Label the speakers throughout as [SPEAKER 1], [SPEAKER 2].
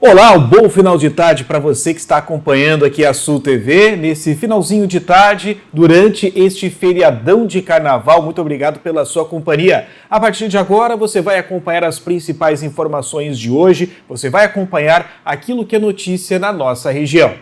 [SPEAKER 1] Olá, um bom final de tarde para você que está acompanhando aqui a Sul TV, nesse finalzinho de tarde, durante este feriadão de carnaval. Muito obrigado pela sua companhia. A partir de agora, você vai acompanhar as principais informações de hoje, você vai acompanhar aquilo que é notícia na nossa região.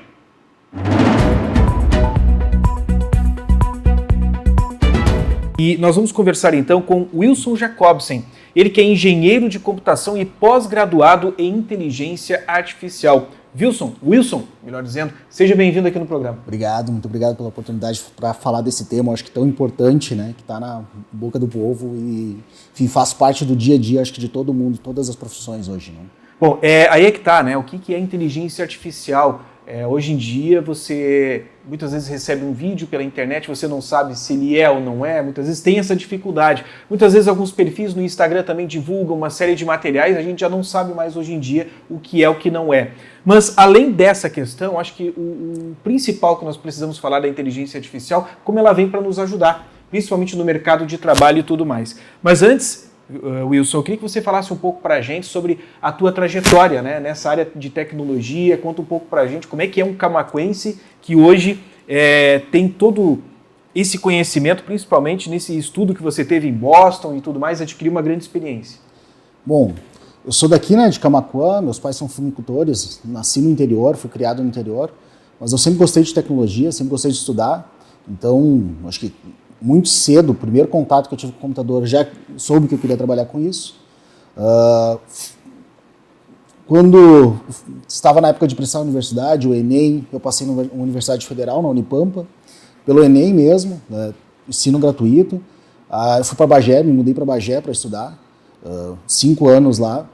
[SPEAKER 1] E nós vamos conversar então com Wilson Jacobsen, ele que é engenheiro de computação e pós-graduado em inteligência artificial. Wilson, melhor dizendo, seja bem-vindo aqui no programa.
[SPEAKER 2] Obrigado, muito obrigado pela oportunidade para falar desse tema, acho que tão importante, né, que está na boca do povo e, enfim, faz parte do dia a dia, acho que de todo mundo, todas as profissões hoje, né?
[SPEAKER 1] Bom, aí é que tá, né, o que é inteligência artificial? Hoje em dia você muitas vezes recebe um vídeo pela internet, você não sabe se ele é ou não é, muitas vezes tem essa dificuldade. Muitas vezes alguns perfis no Instagram também divulgam uma série de materiais, a gente já não sabe mais hoje em dia o que é o que não é. Mas além dessa questão, acho que o principal que nós precisamos falar da inteligência artificial, como ela vem para nos ajudar, principalmente no mercado de trabalho e tudo mais. Mas antes, Wilson, eu queria que você falasse um pouco para a gente sobre a tua trajetória, né, nessa área de tecnologia. Conta um pouco para a gente como é que é um camaquense que hoje tem todo esse conhecimento, principalmente nesse estudo que você teve em Boston e tudo mais, adquiriu uma grande experiência.
[SPEAKER 2] Bom, eu sou daqui, né, de Camaquã, meus pais são fumicultores, nasci no interior, fui criado no interior, mas eu sempre gostei de tecnologia, sempre gostei de estudar, então acho que muito cedo, o primeiro contato que eu tive com o computador, já soube que eu queria trabalhar com isso. Quando estava na época de prestar na universidade, o Enem, eu passei na Universidade Federal, na Unipampa, pelo Enem mesmo, ensino gratuito. Eu fui para Bagé, me mudei para Bagé para estudar, 5 anos lá.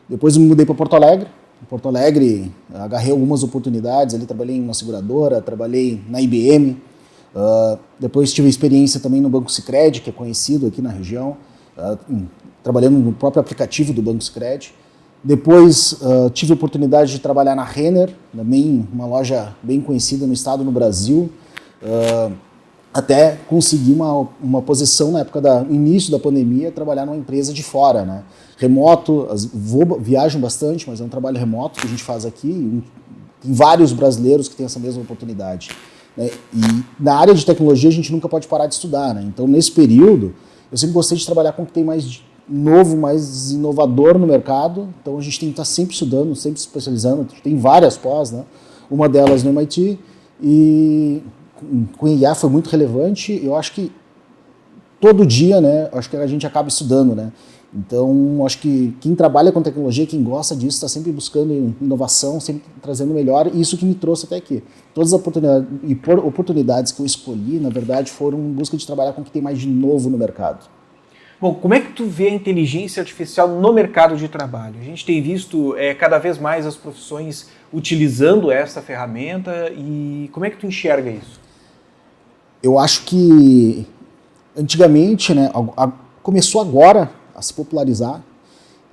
[SPEAKER 2] Depois me mudei para Porto Alegre. Em Porto Alegre, agarrei algumas oportunidades, ali trabalhei em uma seguradora, trabalhei na IBM. Depois tive experiência também no Banco Sicredi, que é conhecido aqui na região, trabalhando no próprio aplicativo do Banco Sicredi. Depois tive a oportunidade de trabalhar na Renner, também uma loja bem conhecida no estado, no Brasil, até conseguir uma posição na época do início da pandemia, trabalhar numa empresa de fora, né? Remoto, viajo bastante, mas é um trabalho remoto que a gente faz aqui, e tem vários brasileiros que têm essa mesma oportunidade. E na área de tecnologia a gente nunca pode parar de estudar, né? Então nesse período eu sempre gostei de trabalhar com o que tem mais novo, mais inovador no mercado, então a gente tem que estar sempre estudando, sempre se especializando, tem várias pós, né? Uma delas no MIT, e com IA foi muito relevante. Eu acho que todo dia, né, acho que a gente acaba estudando, né? Então, acho que quem trabalha com tecnologia, quem gosta disso, está sempre buscando inovação, sempre trazendo melhor, e isso que me trouxe até aqui. Todas as oportunidades que eu escolhi, na verdade, foram em busca de trabalhar com o que tem mais de novo no mercado.
[SPEAKER 1] Bom, como é que tu vê a inteligência artificial no mercado de trabalho? A gente tem visto cada vez mais as profissões utilizando essa ferramenta, e como é que tu enxerga isso?
[SPEAKER 2] Eu acho que antigamente, né, começou agora a se popularizar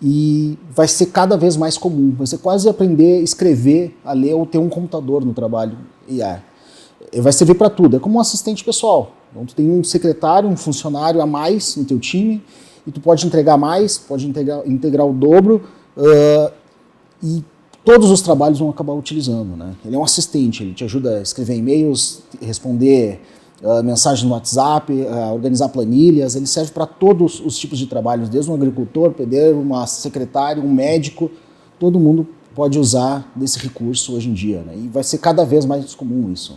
[SPEAKER 2] e vai ser cada vez mais comum. Você quase aprender a escrever, a ler ou ter um computador no trabalho. Vai servir para tudo, é como um assistente pessoal. Então tu tem um secretário, um funcionário a mais no teu time e tu pode entregar mais, pode integrar o dobro, e todos os trabalhos vão acabar utilizando, né? Ele é um assistente, ele te ajuda a escrever e-mails, responder mensagens no WhatsApp, organizar planilhas. Ele serve para todos os tipos de trabalhos, desde um agricultor, pedreiro, uma secretária, um médico. Todo mundo pode usar desse recurso hoje em dia, né? E vai ser cada vez mais comum isso.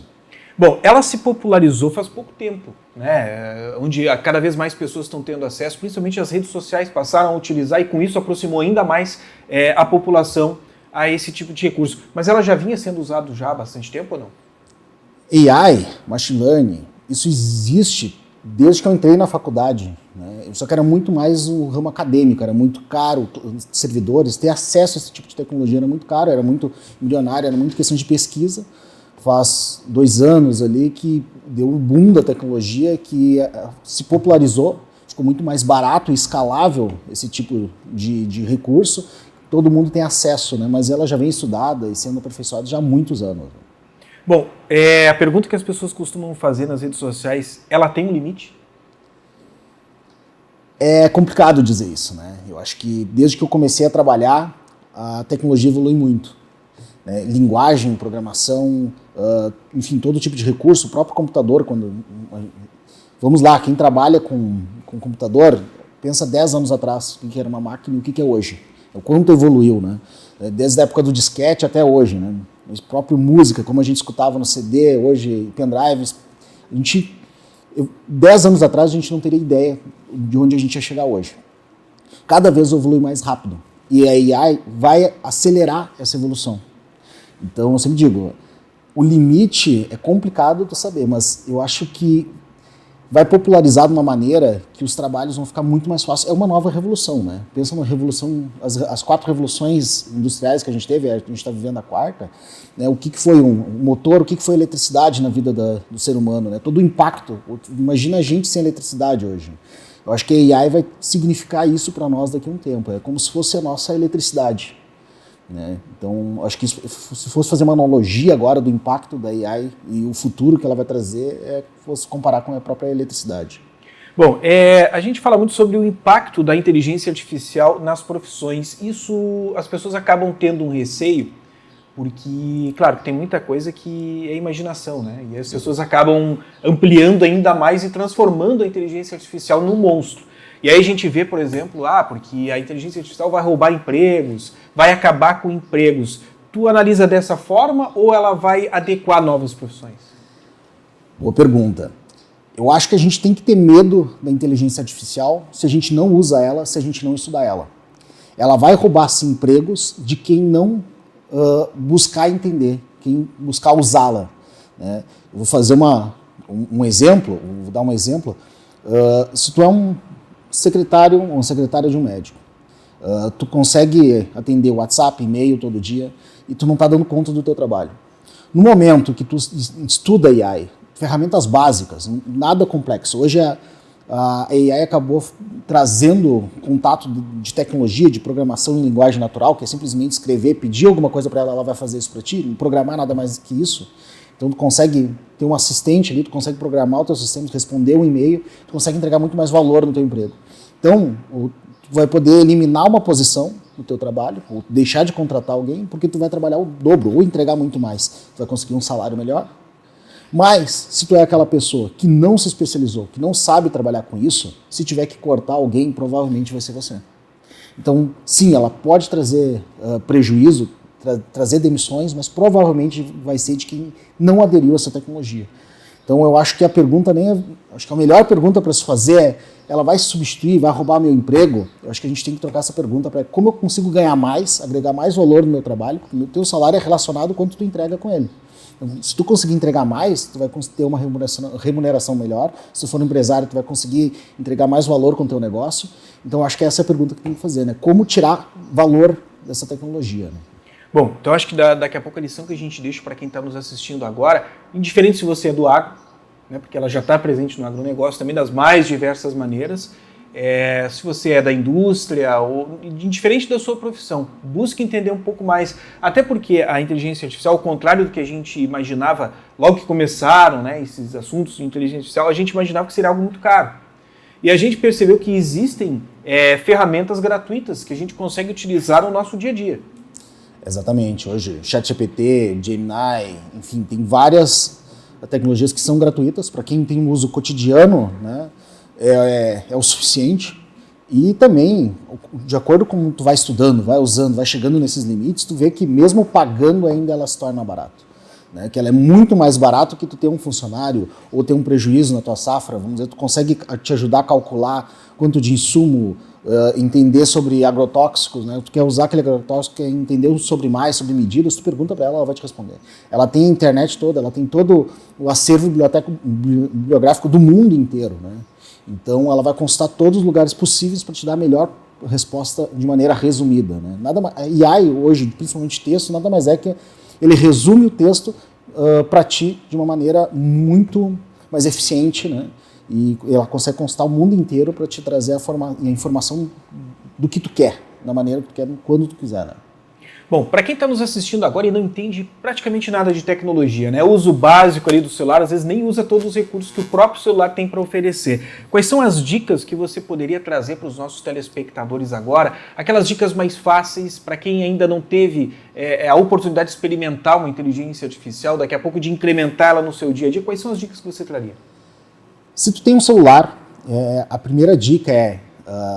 [SPEAKER 1] Bom, ela se popularizou faz pouco tempo, né? Onde cada vez mais pessoas estão tendo acesso, principalmente as redes sociais passaram a utilizar, e com isso aproximou ainda mais a população a esse tipo de recurso. Mas ela já vinha sendo usada já há bastante tempo ou não?
[SPEAKER 2] AI, Machine Learning, isso existe desde que eu entrei na faculdade, né? Só que era muito mais o ramo acadêmico, era muito caro, os servidores, ter acesso a esse tipo de tecnologia era muito caro, era muito milionário, era muito questão de pesquisa. Faz 2 anos ali que deu um boom da tecnologia, que se popularizou, ficou muito mais barato e escalável esse tipo de recurso, todo mundo tem acesso, né? Mas ela já vem estudada e sendo aperfeiçoada já há muitos anos.
[SPEAKER 1] Bom, a pergunta que as pessoas costumam fazer nas redes sociais, ela tem um limite?
[SPEAKER 2] É complicado dizer isso, né? Eu acho que desde que eu comecei a trabalhar, a tecnologia evolui muito. né, linguagem, programação, enfim, todo tipo de recurso, o próprio computador, vamos lá, quem trabalha com computador, pensa 10 anos atrás, o que era uma máquina e o que é hoje, o quanto evoluiu, né? Desde a época do disquete até hoje, né? A própria música, como a gente escutava no CD, hoje pendrives, 10 anos atrás a gente não teria ideia de onde a gente ia chegar hoje. Cada vez evolui mais rápido e a AI vai acelerar essa evolução. Então eu sempre digo, o limite é complicado de saber, mas eu acho que vai popularizar de uma maneira que os trabalhos vão ficar muito mais fáceis. É uma nova revolução, né? Pensa numa revolução, as 4 revoluções industriais que a gente teve, a gente está vivendo a 4ª, né? O que foi um motor, o que foi eletricidade na vida do ser humano, né? Todo o impacto. Imagina a gente sem eletricidade hoje. Eu acho que a AI vai significar isso para nós daqui a um tempo. É como se fosse a nossa eletricidade, né? Então, acho que se fosse fazer uma analogia agora do impacto da AI e o futuro que ela vai trazer, fosse comparar com a própria eletricidade.
[SPEAKER 1] Bom, a gente fala muito sobre o impacto da inteligência artificial nas profissões. Isso, as pessoas acabam tendo um receio, porque, claro, tem muita coisa que é imaginação, né? E as pessoas acabam ampliando ainda mais e transformando a inteligência artificial num monstro. E aí a gente vê, por exemplo, porque a inteligência artificial vai roubar empregos, vai acabar com empregos. Tu analisa dessa forma ou ela vai adequar novas profissões?
[SPEAKER 2] Boa pergunta. Eu acho que a gente tem que ter medo da inteligência artificial se a gente não usa ela, se a gente não estudar ela. Ela vai roubar, sim, empregos de quem não buscar entender, quem buscar usá-la, né? Eu vou fazer um exemplo, vou dar um exemplo. Se tu é um secretário ou secretária de um médico, tu consegue atender WhatsApp, e-mail todo dia e tu não está dando conta do teu trabalho. No momento que tu estuda AI, ferramentas básicas, nada complexo. Hoje a AI acabou trazendo contato de tecnologia, de programação em linguagem natural, que é simplesmente escrever, pedir alguma coisa para ela, ela vai fazer isso para ti, programar nada mais que isso. Então tu consegue ter um assistente ali, tu consegue programar o teu sistema, responder um e-mail, tu consegue entregar muito mais valor no teu emprego. Então, tu vai poder eliminar uma posição no teu trabalho, ou deixar de contratar alguém, porque tu vai trabalhar o dobro, ou entregar muito mais. Tu vai conseguir um salário melhor. Mas, se tu é aquela pessoa que não se especializou, que não sabe trabalhar com isso, se tiver que cortar alguém, provavelmente vai ser você. Então, sim, ela pode trazer prejuízo, trazer demissões, mas provavelmente vai ser de quem não aderiu a essa tecnologia. Então eu acho que a pergunta acho que a melhor pergunta para se fazer é, ela vai se substituir, vai roubar meu emprego? Eu acho que a gente tem que trocar essa pergunta para como eu consigo ganhar mais, agregar mais valor no meu trabalho, porque o teu salário é relacionado ao quanto tu entrega com ele. Então, se tu conseguir entregar mais, tu vai ter uma remuneração melhor. Se tu for um empresário, tu vai conseguir entregar mais valor com o teu negócio. Então eu acho que essa é a pergunta que tem que fazer, né? Como tirar valor dessa tecnologia, né?
[SPEAKER 1] Bom, então acho que daqui a pouco a lição que a gente deixa para quem está nos assistindo agora, indiferente se você é do agro, né, porque ela já está presente no agronegócio também das mais diversas maneiras, se você é da indústria, ou indiferente da sua profissão, busque entender um pouco mais, até porque a inteligência artificial, ao contrário do que a gente imaginava logo que começaram, né, esses assuntos de inteligência artificial, a gente imaginava que seria algo muito caro. E a gente percebeu que existem ferramentas gratuitas que a gente consegue utilizar no nosso dia a dia. Exatamente.
[SPEAKER 2] Hoje, ChatGPT, Gemini, enfim, tem várias tecnologias que são gratuitas para quem tem um uso cotidiano, né? É o suficiente. E também, de acordo com como tu vai estudando, vai usando, vai chegando nesses limites, tu vê que mesmo pagando ainda ela se torna barato. Né? Que ela é muito mais barato que tu ter um funcionário ou ter um prejuízo na tua safra. Vamos dizer, tu consegue te ajudar a calcular quanto de insumo, entender sobre agrotóxicos, né? Tu quer usar aquele agrotóxico, quer entender sobre medidas, tu pergunta para ela, ela vai te responder. Ela tem a internet toda, ela tem todo o acervo bibliográfico do mundo inteiro, né? Então ela vai consultar todos os lugares possíveis para te dar a melhor resposta de maneira resumida, né? A AI hoje, principalmente texto, nada mais é que ele resume o texto para ti de uma maneira muito mais eficiente, né? E ela consegue consultar o mundo inteiro para te trazer a informação do que tu quer, da maneira que tu quer, quando tu quiser, né?
[SPEAKER 1] Bom, para quem está nos assistindo agora e não entende praticamente nada de tecnologia, né? O uso básico ali do celular, às vezes nem usa todos os recursos que o próprio celular tem para oferecer. Quais são as dicas que você poderia trazer para os nossos telespectadores agora? Aquelas dicas mais fáceis para quem ainda não teve a oportunidade de experimentar uma inteligência artificial, daqui a pouco de incrementá-la no seu dia a dia. Quais são as dicas que você traria?
[SPEAKER 2] Se tu tem um celular, a primeira dica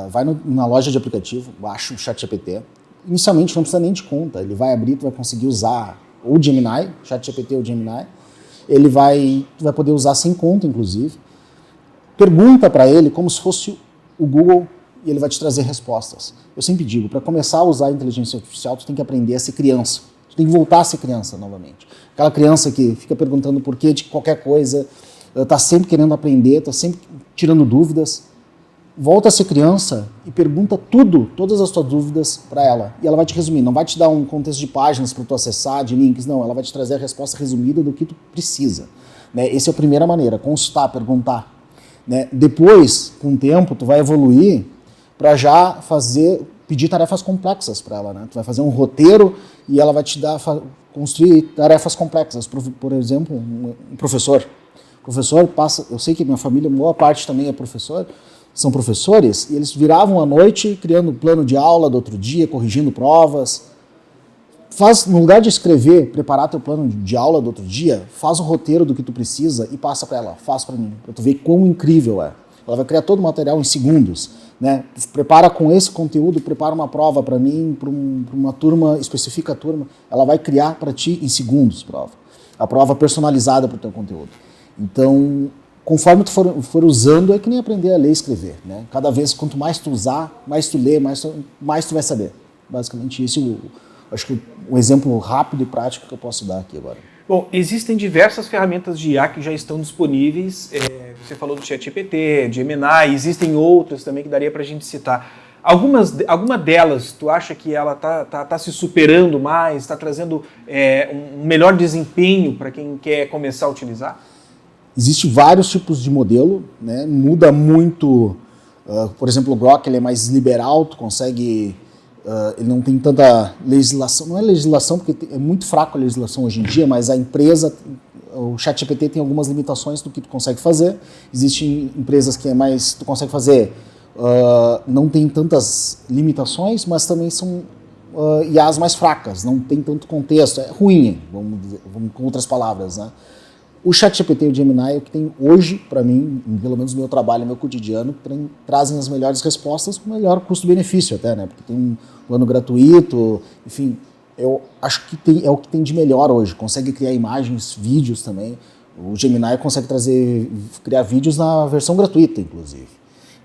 [SPEAKER 2] vai na loja de aplicativo, baixa o ChatGPT. Inicialmente não precisa nem de conta, ele vai abrir, tu vai conseguir usar ou Gemini, ChatGPT ou Gemini, tu vai poder usar sem conta, inclusive. Pergunta para ele como se fosse o Google e ele vai te trazer respostas. Eu sempre digo, para começar a usar a inteligência artificial, tu tem que aprender a ser criança. Tu tem que voltar a ser criança novamente. Aquela criança que fica perguntando por quê de qualquer coisa, está sempre querendo aprender, está sempre tirando dúvidas. Volta a ser criança e pergunta todas as tuas dúvidas para ela. E ela vai te resumir, não vai te dar um contexto de páginas para tu acessar, de links, não. Ela vai te trazer a resposta resumida do que tu precisa. Né? Essa é a primeira maneira, consultar, perguntar. Né? Depois, com o tempo, tu vai evoluir para já pedir tarefas complexas para ela. Né? Tu vai fazer um roteiro e ela vai te construir tarefas complexas. Por exemplo, um professor. O professor passa, eu sei que minha família, boa parte também é professor, são professores, e eles viravam à noite criando plano de aula do outro dia, corrigindo provas. No lugar de escrever, preparar teu plano de aula do outro dia, faz o roteiro do que tu precisa e passa para ela, faz para mim, para tu ver quão incrível é. Ela vai criar todo o material em segundos. Né? Prepara com esse conteúdo, prepara uma prova para mim, para uma turma, especifica a turma, ela vai criar para ti em segundos a prova personalizada para o teu conteúdo. Então, conforme tu for usando, é que nem aprender a ler e escrever. Né? Cada vez, quanto mais tu usar, mais tu lê, mais tu vai saber. Basicamente, esse acho que um exemplo rápido e prático que eu posso dar aqui agora.
[SPEAKER 1] Bom, existem diversas ferramentas de IA que já estão disponíveis. Você falou do ChatGPT, Gemini, existem outras também que daria para a gente citar. Alguma delas, tu acha que ela tá se superando mais, está trazendo um melhor desempenho para quem quer começar a utilizar?
[SPEAKER 2] Existem vários tipos de modelo, né? Muda muito, por exemplo, o Grok ele é mais liberal, tu consegue, ele não tem tanta legislação, não é legislação porque é muito fraco a legislação hoje em dia, mas a empresa, o ChatGPT tem algumas limitações do que tu consegue fazer. Existem empresas que tu consegue fazer, não tem tantas limitações, mas também são IAs mais fracas, não tem tanto contexto, é ruim, vamos com outras palavras, né? O ChatGPT e o Gemini é o que tem hoje, para mim, pelo menos no meu trabalho, meu cotidiano, trazem as melhores respostas com melhor custo-benefício até, né? Porque tem um plano gratuito, enfim, eu acho que é o que tem de melhor hoje. Consegue criar imagens, vídeos também. O Gemini consegue criar vídeos na versão gratuita, inclusive.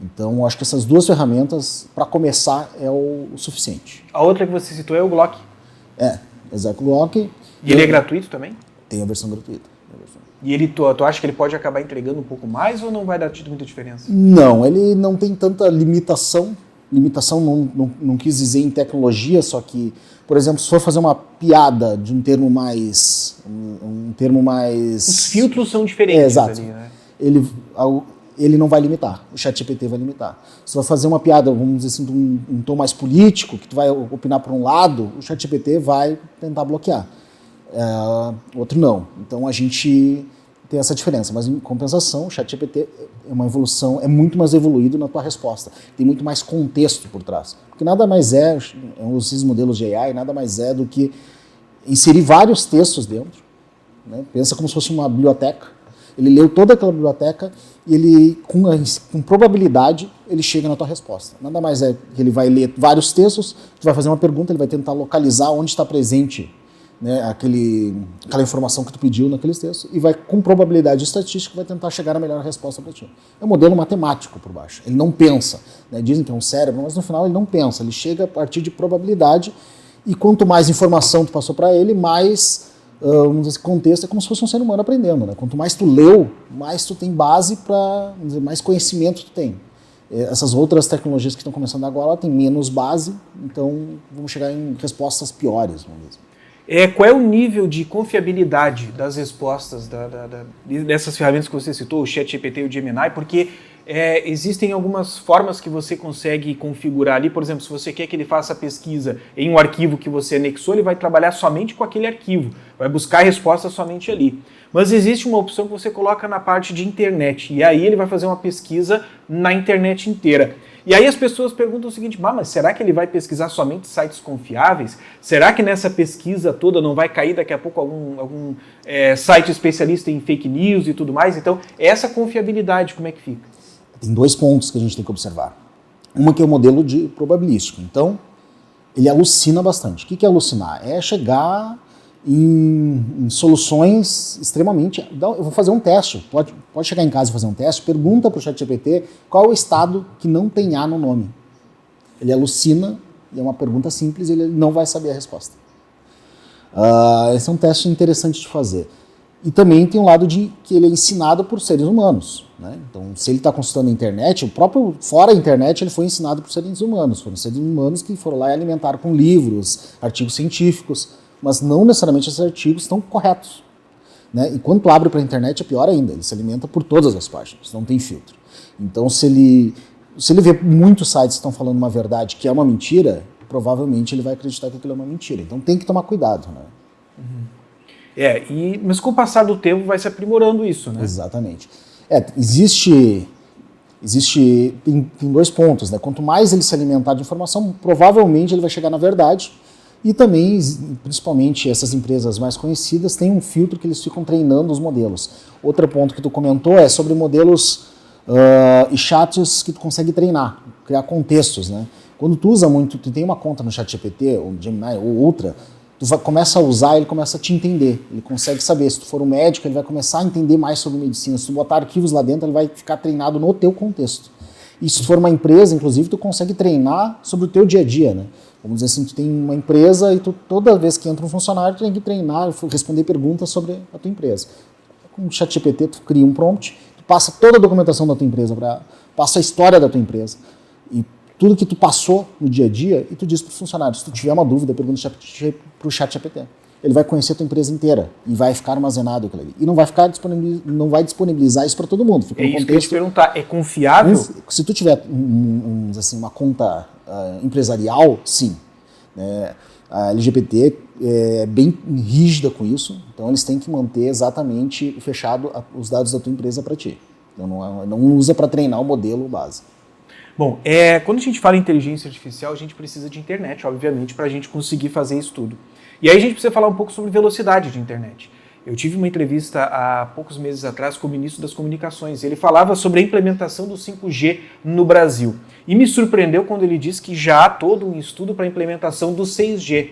[SPEAKER 2] Então, acho que essas duas ferramentas, para começar, é o suficiente.
[SPEAKER 1] A outra que você citou é o Grok.
[SPEAKER 2] Exato, o Grok.
[SPEAKER 1] E ele é gratuito também?
[SPEAKER 2] Tem a versão gratuita.
[SPEAKER 1] E tu acha que ele pode acabar entregando um pouco mais ou não vai dar muita diferença?
[SPEAKER 2] Não, ele não tem tanta limitação. Limitação não quis dizer em tecnologia, só que, por exemplo, se for fazer uma piada de um termo mais...
[SPEAKER 1] Os filtros são diferentes
[SPEAKER 2] exato.
[SPEAKER 1] Ali, né?
[SPEAKER 2] Ele não vai limitar, o ChatGPT vai limitar. Se vai fazer uma piada, vamos dizer assim, um tom mais político, que tu vai opinar por um lado, o ChatGPT vai tentar bloquear. Outro não. Então a gente tem essa diferença, mas em compensação o ChatGPT é uma evolução, é muito mais evoluído na tua resposta, tem muito mais contexto por trás, porque nada mais esses modelos de AI nada mais é do que inserir vários textos dentro, né? Pensa como se fosse uma biblioteca, ele leu toda aquela biblioteca e ele, com probabilidade, ele chega na tua resposta. Nada mais é que ele vai ler vários textos, tu vai fazer uma pergunta, ele vai tentar localizar onde está presente, né, aquela informação que tu pediu naqueles textos e vai, com probabilidade estatística, vai tentar chegar à melhor resposta para ti. É um modelo matemático por baixo, ele não pensa. Né? Dizem que é um cérebro, mas no final ele não pensa, ele chega a partir de probabilidade e quanto mais informação tu passou para ele, mais esse contexto é como se fosse um ser humano aprendendo. Né? Quanto mais tu leu, mais tu tem base para, mais conhecimento tu tem. Essas outras tecnologias que estão começando agora têm menos base, então vamos chegar em respostas piores, vamos dizer.
[SPEAKER 1] Qual é o nível de confiabilidade das respostas dessas ferramentas que você citou, o ChatGPT e o Gemini? Porque existem algumas formas que você consegue configurar ali. Por exemplo, se você quer que ele faça a pesquisa em um arquivo que você anexou, ele vai trabalhar somente com aquele arquivo, vai buscar a resposta somente ali. Mas existe uma opção que você coloca na parte de internet, e aí ele vai fazer uma pesquisa na internet inteira. E aí as pessoas perguntam o seguinte, mas será que ele vai pesquisar somente sites confiáveis? Será que nessa pesquisa toda não vai cair daqui a pouco algum site especialista em fake news e tudo mais? Então, essa confiabilidade, como é que fica?
[SPEAKER 2] Tem 2 pontos que a gente tem que observar. Uma que é o modelo de probabilístico. Então, ele alucina bastante. O que é alucinar? É chegar em soluções extremamente... Eu vou fazer um teste. Pode chegar em casa e fazer um teste. Pergunta para o ChatGPT qual é o estado que não tem A no nome. Ele alucina, e é uma pergunta simples, e ele não vai saber a resposta. Esse é um teste interessante de fazer. E também tem um lado de que ele é ensinado por seres humanos, né? Então, se ele está consultando a internet, o próprio fora a internet, ele foi ensinado por seres humanos. Foram seres humanos que foram lá e alimentaram com livros, artigos científicos, mas não necessariamente esses artigos estão corretos, né? E quando tu abre para a internet é pior ainda, ele se alimenta por todas as páginas, não tem filtro. Então, se ele vê muitos sites que estão falando uma verdade que é uma mentira, provavelmente ele vai acreditar que aquilo é uma mentira. Então tem que tomar cuidado, né?
[SPEAKER 1] Mas com o passar do tempo vai se aprimorando isso, né?
[SPEAKER 2] Exatamente. Tem 2 pontos, né? Quanto mais ele se alimentar de informação, provavelmente ele vai chegar na verdade. E também, principalmente essas empresas mais conhecidas, têm um filtro que eles ficam treinando os modelos. Outro ponto que tu comentou é sobre modelos e chats que tu consegue treinar, criar contextos, né? Quando tu usa muito, tu tem uma conta no ChatGPT, ou Gemini, ou outra, começa a usar, ele começa a te entender, ele consegue saber. Se tu for um médico, ele vai começar a entender mais sobre medicina. Se tu botar arquivos lá dentro, ele vai ficar treinado no teu contexto. E se tu for uma empresa, inclusive, tu consegue treinar sobre o teu dia a dia, né? Vamos dizer assim, tu tem uma empresa e toda vez que entra um funcionário, tu tem que treinar, responder perguntas sobre a tua empresa. Com o ChatGPT, tu cria um prompt, tu passa toda a documentação da tua empresa, passa a história da tua empresa, e tudo que tu passou no dia a dia, e tu diz para o funcionário, se tu tiver uma dúvida, pergunta para o ChatGPT. Ele vai conhecer a tua empresa inteira e vai ficar armazenado aquilo ali. E não vai disponibilizar isso para todo mundo.
[SPEAKER 1] Fica isso que eu ia te perguntar, é confiável?
[SPEAKER 2] Se tu tiver uma conta empresarial, sim. A LGPD é bem rígida com isso, então eles têm que manter exatamente fechado os dados da tua empresa para ti. Então não usa para treinar o modelo base.
[SPEAKER 1] Bom, quando a gente fala em inteligência artificial, a gente precisa de internet, obviamente, para a gente conseguir fazer isso tudo. E aí a gente precisa falar um pouco sobre velocidade de internet. Eu tive uma entrevista há poucos meses atrás com o ministro das Comunicações. Ele falava sobre a implementação do 5G no Brasil. E me surpreendeu quando ele disse que já há todo um estudo para a implementação do 6G.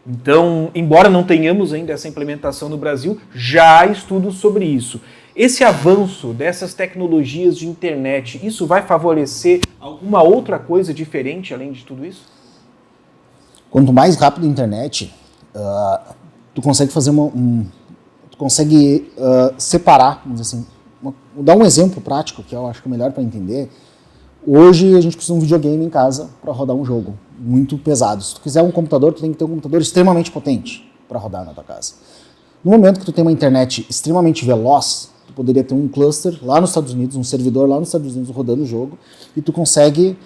[SPEAKER 1] Então, embora não tenhamos ainda essa implementação no Brasil, já há estudos sobre isso. Esse avanço dessas tecnologias de internet, isso vai favorecer alguma outra coisa diferente além de tudo isso?
[SPEAKER 2] Quanto mais rápido a internet, tu consegue fazer separar, vamos dizer assim. Vou dar um exemplo prático que eu acho que é melhor para entender. Hoje a gente precisa de um videogame em casa para rodar um jogo muito pesado. Se tu quiser um computador, tu tem que ter um computador extremamente potente para rodar na tua casa. No momento que tu tem uma internet extremamente veloz, tu poderia ter um cluster lá nos Estados Unidos, um servidor lá nos Estados Unidos rodando o jogo, e tu consegue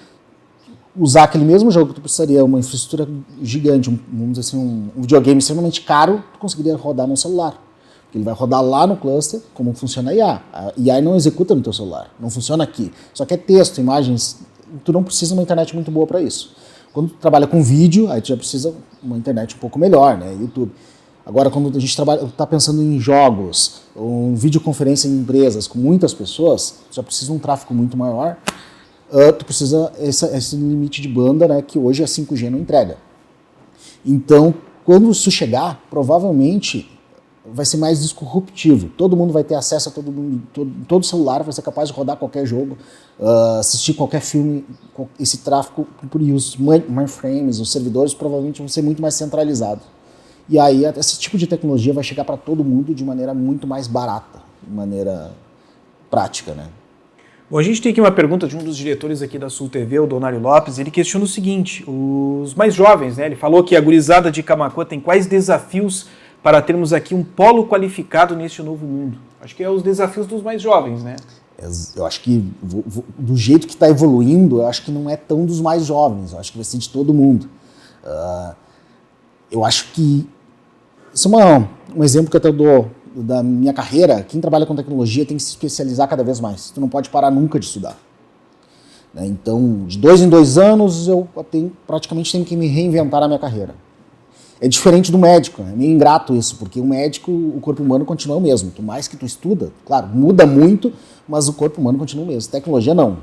[SPEAKER 2] usar aquele mesmo jogo que tu precisaria, uma infraestrutura gigante, vamos dizer assim, um videogame extremamente caro, tu conseguiria rodar no celular. Porque ele vai rodar lá no cluster, como funciona a IA. A IA não executa no teu celular, não funciona aqui. Só que é texto, imagens, tu não precisa de uma internet muito boa para isso. Quando tu trabalha com vídeo, aí tu já precisa de uma internet um pouco melhor, né, YouTube. Agora, quando a gente está pensando em jogos, ou em videoconferência em empresas com muitas pessoas, tu já precisa de um tráfego muito maior, tu precisa esse limite de banda, né, que hoje a 5G não entrega. Então, quando isso chegar, provavelmente vai ser mais disruptivo. Todo mundo vai ter acesso a todo celular vai ser capaz de rodar qualquer jogo, assistir qualquer filme. Esse tráfego, por os mainframes, os servidores, provavelmente vão ser muito mais centralizados. E aí, esse tipo de tecnologia vai chegar para todo mundo de maneira muito mais barata, de maneira prática, né?
[SPEAKER 1] Bom, a gente tem aqui uma pergunta de um dos diretores aqui da Sul TV, o Donário Lopes. Ele questiona o seguinte, os mais jovens, né? Ele falou que a gurizada de Camaquã tem quais desafios para termos aqui um polo qualificado neste novo mundo? Acho que é os desafios dos mais jovens, né?
[SPEAKER 2] Eu acho que, do jeito que está evoluindo, eu acho que não é tão dos mais jovens, eu acho que vai ser de todo mundo. Eu acho que, isso é um exemplo que eu até dou da minha carreira, quem trabalha com tecnologia tem que se especializar cada vez mais, tu não pode parar nunca de estudar. Então, de 2 em 2 anos, eu praticamente tenho que me reinventar na minha carreira. É diferente do médico, é meio ingrato isso, porque o médico, o corpo humano continua o mesmo. Por mais que tu estuda, claro, muda muito, mas o corpo humano continua o mesmo. Tecnologia não.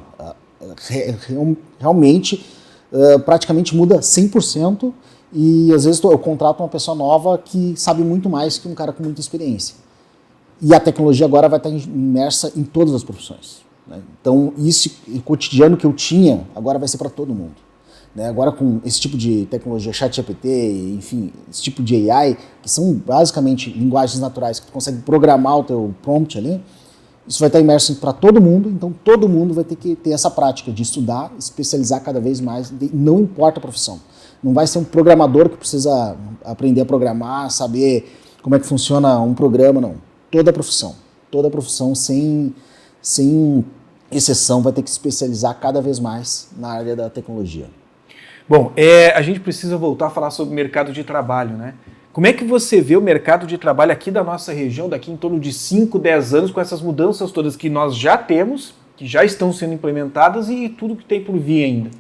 [SPEAKER 2] Realmente, praticamente muda 100%, e às vezes eu contrato uma pessoa nova que sabe muito mais que um cara com muita experiência. E a tecnologia agora vai estar imersa em todas as profissões. Então, esse cotidiano que eu tinha, agora vai ser para todo mundo. Agora, com esse tipo de tecnologia, ChatGPT, enfim, esse tipo de AI, que são basicamente linguagens naturais que tu consegue programar o teu prompt ali, isso vai estar imerso para todo mundo, então todo mundo vai ter que ter essa prática de estudar, especializar cada vez mais, não importa a profissão. Não vai ser um programador que precisa aprender a programar, saber como é que funciona um programa, não. Toda profissão sem exceção vai ter que se especializar cada vez mais na área da tecnologia.
[SPEAKER 1] Bom, a gente precisa voltar a falar sobre o mercado de trabalho, né? Como é que você vê o mercado de trabalho aqui da nossa região, daqui em torno de 5, 10 anos, com essas mudanças todas que nós já temos, que já estão sendo implementadas e tudo que tem por vir ainda?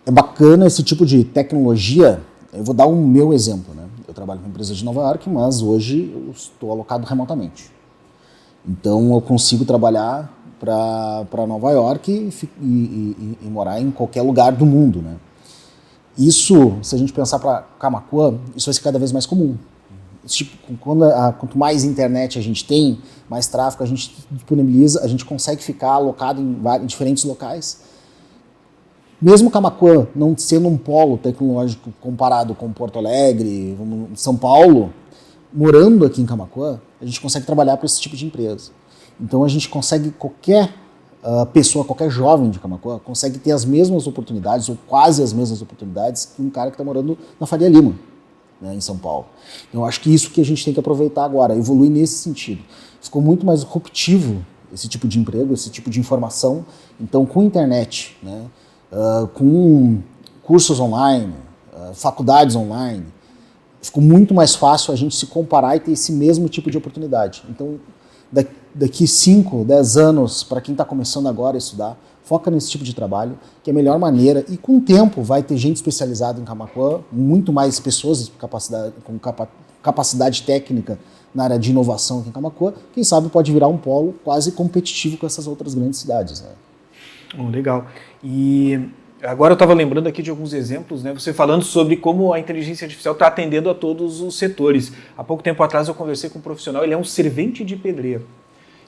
[SPEAKER 2] É bacana esse tipo de tecnologia. Eu vou dar o meu exemplo, né? Eu trabalho com uma empresa de Nova York, mas hoje eu estou alocado remotamente. Então eu consigo trabalhar para Nova York e morar em qualquer lugar do mundo, né? Isso, se a gente pensar para Camaquã, isso vai ser cada vez mais comum. Quanto mais internet a gente tem, mais tráfego a gente disponibiliza, a gente consegue ficar alocado em diferentes locais. Mesmo Camaquã não sendo um polo tecnológico comparado com Porto Alegre, São Paulo, morando aqui em Camaquã, a gente consegue trabalhar para esse tipo de empresa. Então a gente consegue, qualquer pessoa, qualquer jovem de Camaquã, consegue ter as mesmas oportunidades, ou quase as mesmas oportunidades, que um cara que está morando na Faria Lima, né, em São Paulo. Então eu acho que isso que a gente tem que aproveitar agora, evoluir nesse sentido. Ficou muito mais disruptivo esse tipo de emprego, esse tipo de informação. Então com internet, né, com cursos online, faculdades online, ficou muito mais fácil a gente se comparar e ter esse mesmo tipo de oportunidade. Então, daqui 5, 10 anos, para quem está começando agora a estudar, foca nesse tipo de trabalho, que é a melhor maneira, e com o tempo vai ter gente especializada em Camaquã, muito mais pessoas com capacidade técnica na área de inovação aqui em Camaquã, quem sabe pode virar um polo quase competitivo com essas outras grandes cidades, né?
[SPEAKER 1] Legal. E agora eu estava lembrando aqui de alguns exemplos, né? Você falando sobre como a inteligência artificial está atendendo a todos os setores. Há pouco tempo atrás eu conversei com um profissional, ele é um servente de pedreiro.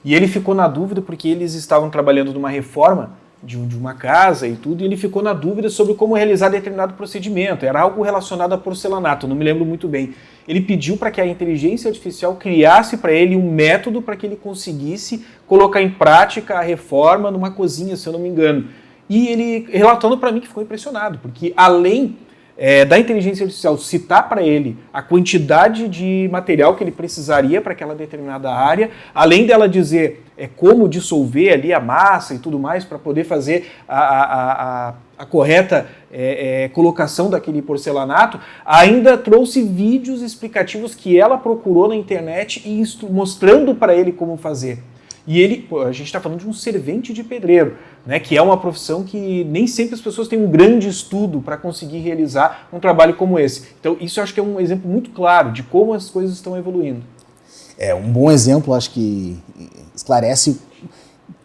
[SPEAKER 1] E ele ficou na dúvida porque eles estavam trabalhando numa reforma de uma casa e tudo, e ele ficou na dúvida sobre como realizar determinado procedimento. Era algo relacionado a porcelanato, não me lembro muito bem. Ele pediu para que a inteligência artificial criasse para ele um método para que ele conseguisse colocar em prática a reforma numa cozinha, se eu não me engano. E ele relatando para mim que ficou impressionado, porque além da inteligência artificial citar para ele a quantidade de material que ele precisaria para aquela determinada área, além dela dizer como dissolver ali a massa e tudo mais para poder fazer a correta colocação daquele porcelanato, ainda trouxe vídeos explicativos que ela procurou na internet e mostrando para ele como fazer. E a gente está falando de um servente de pedreiro, né, que é uma profissão que nem sempre as pessoas têm um grande estudo para conseguir realizar um trabalho como esse. Então isso eu acho que é um exemplo muito claro de como as coisas estão evoluindo.
[SPEAKER 2] Um bom exemplo, acho que esclarece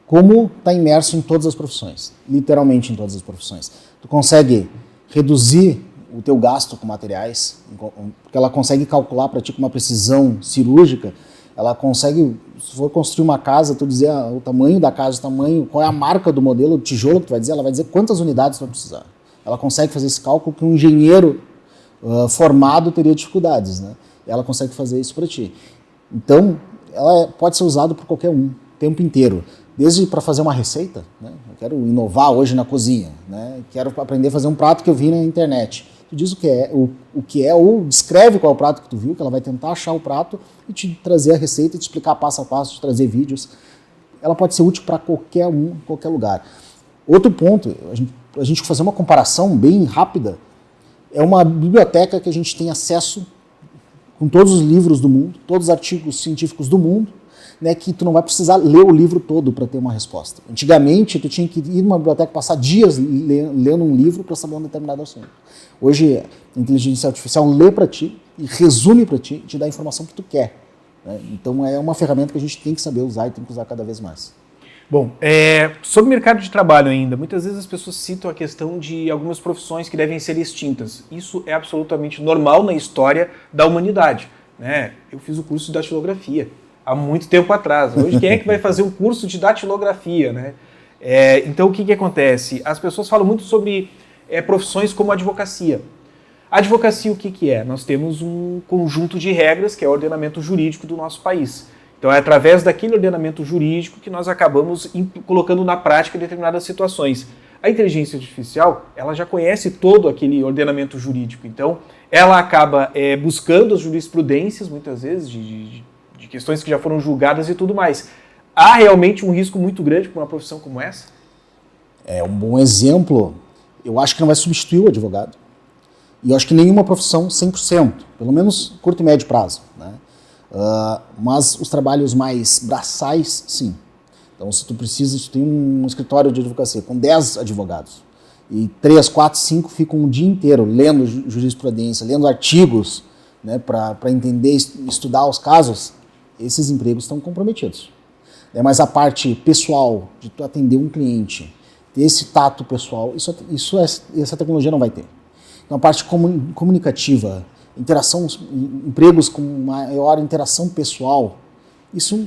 [SPEAKER 2] como está imerso em todas as profissões, literalmente em todas as profissões. Tu consegue reduzir o teu gasto com materiais, porque ela consegue calcular para ti com uma precisão cirúrgica. Ela consegue, se for construir uma casa, tu dizer o tamanho da casa, qual é a marca do modelo, o tijolo que tu vai dizer, ela vai dizer quantas unidades tu vai precisar. Ela consegue fazer esse cálculo que um engenheiro formado teria dificuldades, né? Ela consegue fazer isso para ti. Então, ela pode ser usada por qualquer um, o tempo inteiro. Desde para fazer uma receita, né? Eu quero inovar hoje na cozinha, né? Quero aprender a fazer um prato que eu vi na internet. Tu diz o que é, ou descreve qual é o prato que tu viu, que ela vai tentar achar o prato e te trazer a receita, te explicar passo a passo, te trazer vídeos. ela pode ser útil para qualquer um, qualquer lugar. Outro ponto, a gente fazer uma comparação bem rápida, é uma biblioteca que a gente tem acesso com todos os livros do mundo, todos os artigos científicos do mundo, né, que tu não vai precisar ler o livro todo para ter uma resposta. Antigamente, tu tinha que ir numa biblioteca, passar dias lendo um livro para saber um determinado assunto. Hoje, a inteligência artificial lê para ti e resume para ti, te dá a informação que tu quer. Né? Então, é uma ferramenta que a gente tem que saber usar e tem que usar cada vez mais.
[SPEAKER 1] Bom, sobre o mercado de trabalho ainda, muitas vezes as pessoas citam a questão de algumas profissões que devem ser extintas. Isso é absolutamente normal na história da humanidade. Né? Eu fiz o curso de datilografia há muito tempo atrás. Hoje, quem é que vai fazer um curso de datilografia? Né? Então, o que acontece? As pessoas falam muito sobre profissões como a advocacia. A advocacia, o que é? Nós temos um conjunto de regras, que é o ordenamento jurídico do nosso país. Então, é através daquele ordenamento jurídico que nós acabamos colocando na prática determinadas situações. A inteligência artificial, ela já conhece todo aquele ordenamento jurídico. Então, ela acaba buscando as jurisprudências, muitas vezes, de questões que já foram julgadas e tudo mais. Há realmente um risco muito grande para uma profissão como essa?
[SPEAKER 2] É um bom exemplo. Eu acho que não vai substituir o advogado. E eu acho que nenhuma profissão 100%, pelo menos curto e médio prazo. Né? Mas os trabalhos mais braçais, sim. Então, se tu tem um escritório de advocacia com 10 advogados e 3, 4, 5 ficam um dia inteiro lendo jurisprudência, lendo artigos, né, para entender, estudar os casos, esses empregos estão comprometidos. Mas a parte pessoal, de tu atender um cliente, ter esse tato pessoal, essa tecnologia não vai ter. Então, a parte comunicativa, interação, empregos com maior interação pessoal, isso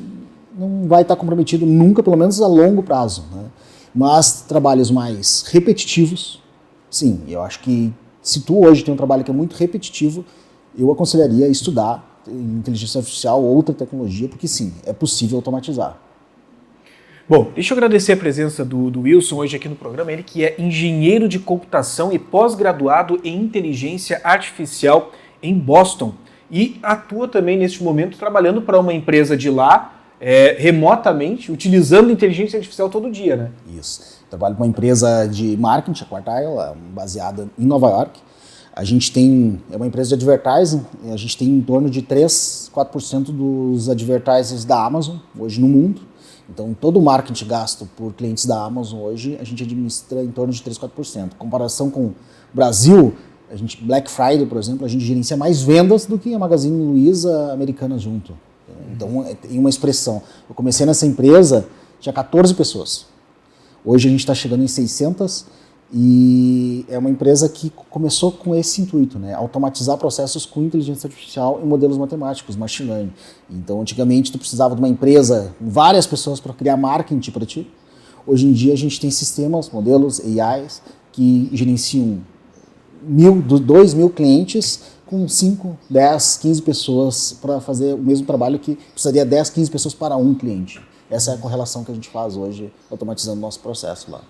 [SPEAKER 2] não vai estar comprometido nunca, pelo menos a longo prazo. Né? Mas trabalhos mais repetitivos, sim. Eu acho que se tu hoje tem um trabalho que é muito repetitivo, eu aconselharia estudar inteligência artificial ou outra tecnologia, porque sim, é possível automatizar.
[SPEAKER 1] Bom, deixa eu agradecer a presença do Wilson hoje aqui no programa, ele que é engenheiro de computação e pós-graduado em inteligência artificial em Boston e atua também neste momento trabalhando para uma empresa de lá, remotamente, utilizando inteligência artificial todo dia, né?
[SPEAKER 2] Isso. Trabalho com uma empresa de marketing, a Quartile, baseada em Nova York. A gente é uma empresa de advertising, a gente tem em torno de 3, 4% dos advertisers da Amazon hoje no mundo. Então, todo o marketing gasto por clientes da Amazon hoje, a gente administra em torno de 3, 4%. Em comparação com o Brasil, Black Friday, por exemplo, a gente gerencia mais vendas do que a Magazine Luiza americana junto. Então, tem uma expressão. Eu comecei nessa empresa, tinha 14 pessoas. Hoje a gente está chegando em 600 e é uma empresa que começou com esse intuito, né? Automatizar processos com inteligência artificial e modelos matemáticos, machine learning. Então, antigamente, tu precisava de uma empresa com várias pessoas para criar marketing para ti. Hoje em dia, a gente tem sistemas, modelos, AIs, que gerenciam 2.000 clientes com 5, 10, 15 pessoas para fazer o mesmo trabalho que precisaria 10, 15 pessoas para um cliente. Essa é a correlação que a gente faz hoje, automatizando o nosso processo lá.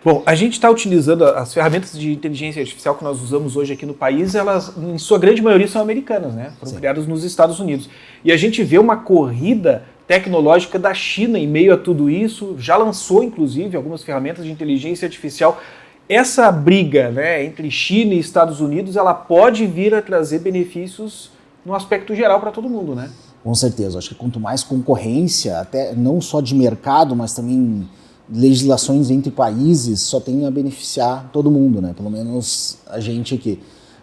[SPEAKER 1] Bom, a gente está utilizando as ferramentas de inteligência artificial que nós usamos hoje aqui no país, elas, em sua grande maioria, são americanas, né? Foram
[SPEAKER 2] Sim.
[SPEAKER 1] criadas nos Estados Unidos. E a gente vê uma corrida tecnológica da China em meio a tudo isso, já lançou, inclusive, algumas ferramentas de inteligência artificial. Essa briga, né, entre China e Estados Unidos, ela pode vir a trazer benefícios no aspecto geral para todo mundo, né?
[SPEAKER 2] Com certeza. Acho que quanto mais concorrência, até não só de mercado, mas também legislações entre países, só tem a beneficiar todo mundo, né? Pelo menos a gente aqui.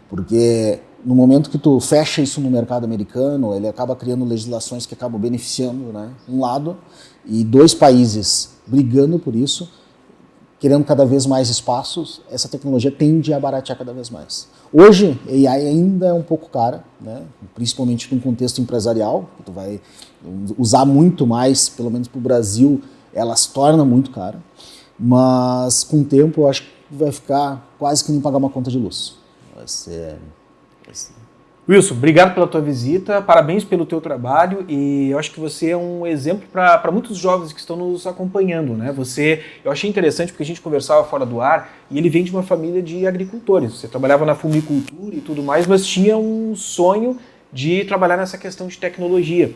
[SPEAKER 2] Porque no momento que tu fecha isso no mercado americano, ele acaba criando legislações que acabam beneficiando, né, um lado, e 2 países brigando por isso, querendo cada vez mais espaços, essa tecnologia tende a baratear cada vez mais. Hoje, AI ainda é um pouco cara, né? Principalmente no contexto empresarial, que tu vai usar muito mais, pelo menos para o Brasil, ela se torna muito cara, mas com o tempo eu acho que vai ficar quase que nem pagar uma conta de luz. Vai ser...
[SPEAKER 1] Wilson, obrigado pela tua visita, parabéns pelo teu trabalho e eu acho que você é um exemplo para muitos jovens que estão nos acompanhando, né? Eu achei interessante porque a gente conversava fora do ar e ele vem de uma família de agricultores. Você trabalhava na fumicultura e tudo mais, mas tinha um sonho de trabalhar nessa questão de tecnologia.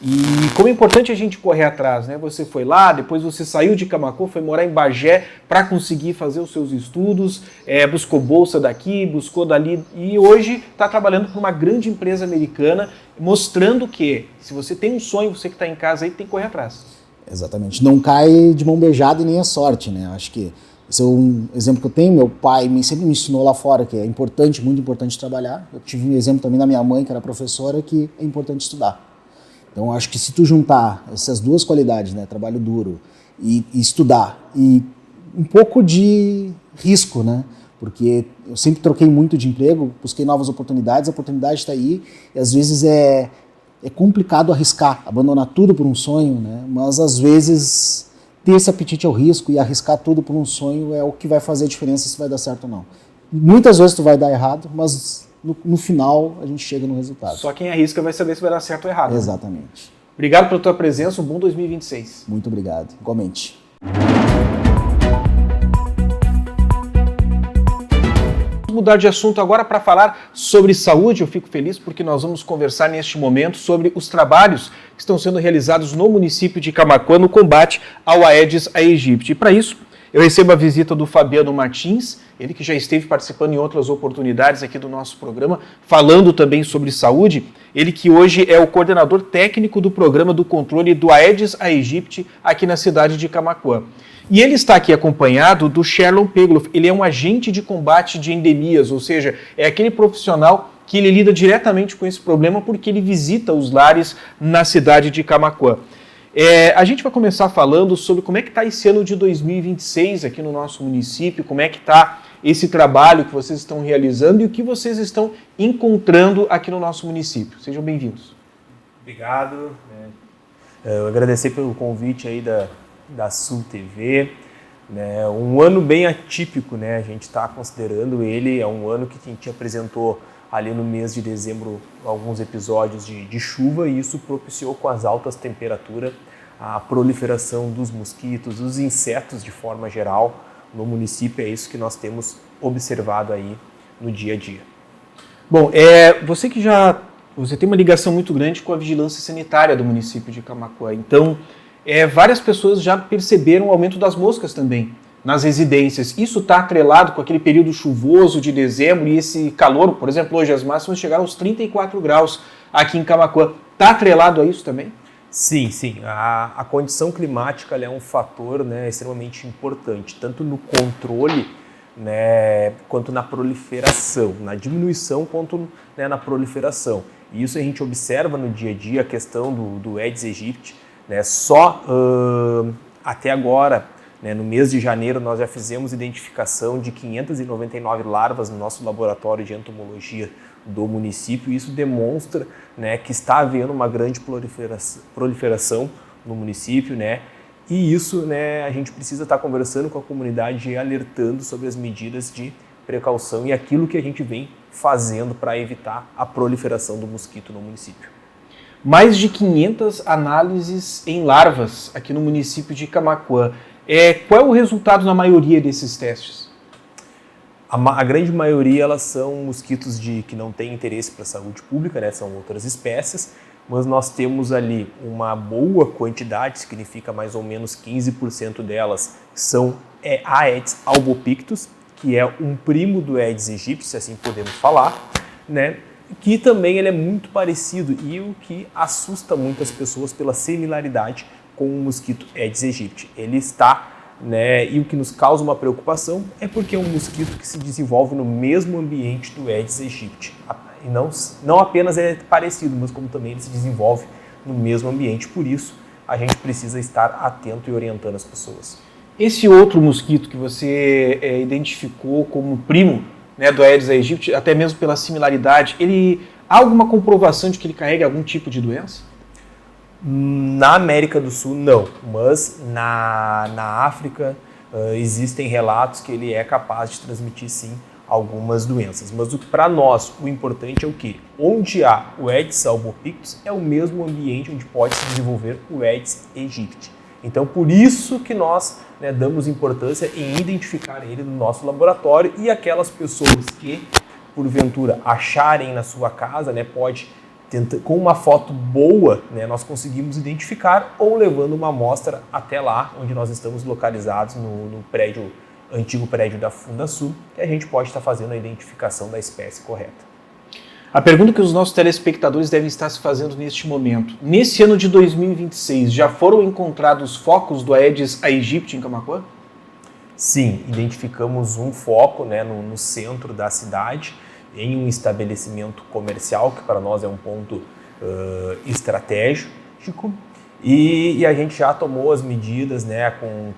[SPEAKER 1] E como é importante a gente correr atrás, né? Você foi lá, depois você saiu de Camaquã, foi morar em Bagé para conseguir fazer os seus estudos, buscou bolsa daqui, buscou dali e hoje está trabalhando para uma grande empresa americana, mostrando que se você tem um sonho, você que está em casa aí tem que correr atrás.
[SPEAKER 2] Exatamente. Não cai de mão beijada e nem a sorte, né? Acho que esse é um exemplo que eu tenho. Meu pai sempre me ensinou lá fora que é importante, muito importante trabalhar. Eu tive um exemplo também da minha mãe, que era professora, que é importante estudar. Então, acho que se tu juntar essas duas qualidades, né, trabalho duro e estudar, e um pouco de risco, né, porque eu sempre troquei muito de emprego, busquei novas oportunidades, a oportunidade está aí, e às vezes é complicado arriscar, abandonar tudo por um sonho, né, mas às vezes ter esse apetite ao risco e arriscar tudo por um sonho é o que vai fazer a diferença se vai dar certo ou não. Muitas vezes tu vai dar errado, mas no final a gente chega no resultado.
[SPEAKER 1] Só quem arrisca vai saber se vai dar certo ou errado.
[SPEAKER 2] Exatamente.
[SPEAKER 1] Né? Obrigado pela tua presença, um bom 2026.
[SPEAKER 2] Muito obrigado, igualmente.
[SPEAKER 1] Vamos mudar de assunto agora para falar sobre saúde. Eu fico feliz porque nós vamos conversar neste momento sobre os trabalhos que estão sendo realizados no município de Camaquã no combate ao Aedes aegypti. E para isso, eu recebo a visita do Fabiano Martins, ele que já esteve participando em outras oportunidades aqui do nosso programa, falando também sobre saúde, ele que hoje é o coordenador técnico do programa do controle do Aedes aegypti aqui na cidade de Camaquã. E ele está aqui acompanhado do Sherlon Pegloff, ele é um agente de combate de endemias, ou seja, é aquele profissional que ele lida diretamente com esse problema porque ele visita os lares na cidade de Camaquã. A gente vai começar falando sobre como é que está esse ano de 2026 aqui no nosso município, como é que está esse trabalho que vocês estão realizando e o que vocês estão encontrando aqui no nosso município. Sejam bem-vindos.
[SPEAKER 3] Obrigado. Eu agradecer pelo convite aí da Sul TV. Né? Um ano bem atípico, né? A gente está considerando ele, é um ano que a gente apresentou ali no mês de dezembro alguns episódios de chuva e isso propiciou com as altas temperaturas a proliferação dos mosquitos, dos insetos de forma geral no município. É isso que nós temos observado aí no dia a dia.
[SPEAKER 1] Bom, você tem uma ligação muito grande com a vigilância sanitária do município de Camaquã, então várias pessoas já perceberam o aumento das moscas também nas residências. Isso está atrelado com aquele período chuvoso de dezembro e esse calor, por exemplo, hoje as máximas chegaram aos 34 graus aqui em Camaquã. Está atrelado a isso também?
[SPEAKER 3] Sim, sim. A condição climática é um fator, né, extremamente importante, tanto no controle, né, quanto na proliferação, na diminuição quanto, né, na proliferação. E isso a gente observa no dia a dia, a questão do Aedes aegypti, né, até agora, né, no mês de janeiro, nós já fizemos identificação de 599 larvas no nosso laboratório de entomologia do município. Isso demonstra, né, que está havendo uma grande proliferação no município, né, e isso, né, a gente precisa estar conversando com a comunidade e alertando sobre as medidas de precaução e aquilo que a gente vem fazendo para evitar a proliferação do mosquito no município.
[SPEAKER 1] Mais de 500 análises em larvas aqui no município de Camaquã. Qual é o resultado na maioria desses testes?
[SPEAKER 3] A grande maioria elas são mosquitos que não têm interesse para a saúde pública, né? São outras espécies, mas nós temos ali uma boa quantidade, significa mais ou menos 15% delas são Aedes albopictus, que é um primo do Aedes aegypti, se assim podemos falar, né? Que também ele é muito parecido e o que assusta muitas pessoas pela similaridade com o mosquito Aedes aegypti. Ele está, né, e o que nos causa uma preocupação é porque é um mosquito que se desenvolve no mesmo ambiente do Aedes aegypti. E não apenas é parecido, mas como também ele se desenvolve no mesmo ambiente. Por isso, a gente precisa estar atento e orientando as pessoas.
[SPEAKER 1] Esse outro mosquito que você identificou como primo, né, do Aedes aegypti, até mesmo pela similaridade, há alguma comprovação de que ele carrega algum tipo de doença?
[SPEAKER 3] Na América do Sul, não, mas na África existem relatos que ele é capaz de transmitir, sim, algumas doenças. Mas para nós, o importante é o quê? Onde há o Aedes albopictus é o mesmo ambiente onde pode se desenvolver o Aedes aegypti. Então, por isso que nós, né, damos importância em identificar ele no nosso laboratório e aquelas pessoas que, porventura, acharem na sua casa, né, pode com uma foto boa, né, nós conseguimos identificar, ou levando uma amostra até lá, onde nós estamos localizados no antigo prédio da Fundasul, que a gente pode estar fazendo a identificação da espécie correta.
[SPEAKER 1] A pergunta que os nossos telespectadores devem estar se fazendo neste momento: nesse ano de 2026, já foram encontrados focos do Aedes aegypti em Camaquã?
[SPEAKER 3] Sim, identificamos um foco, né, no centro da cidade, em um estabelecimento comercial, que para nós é um ponto estratégico, e a gente já tomou as medidas, né,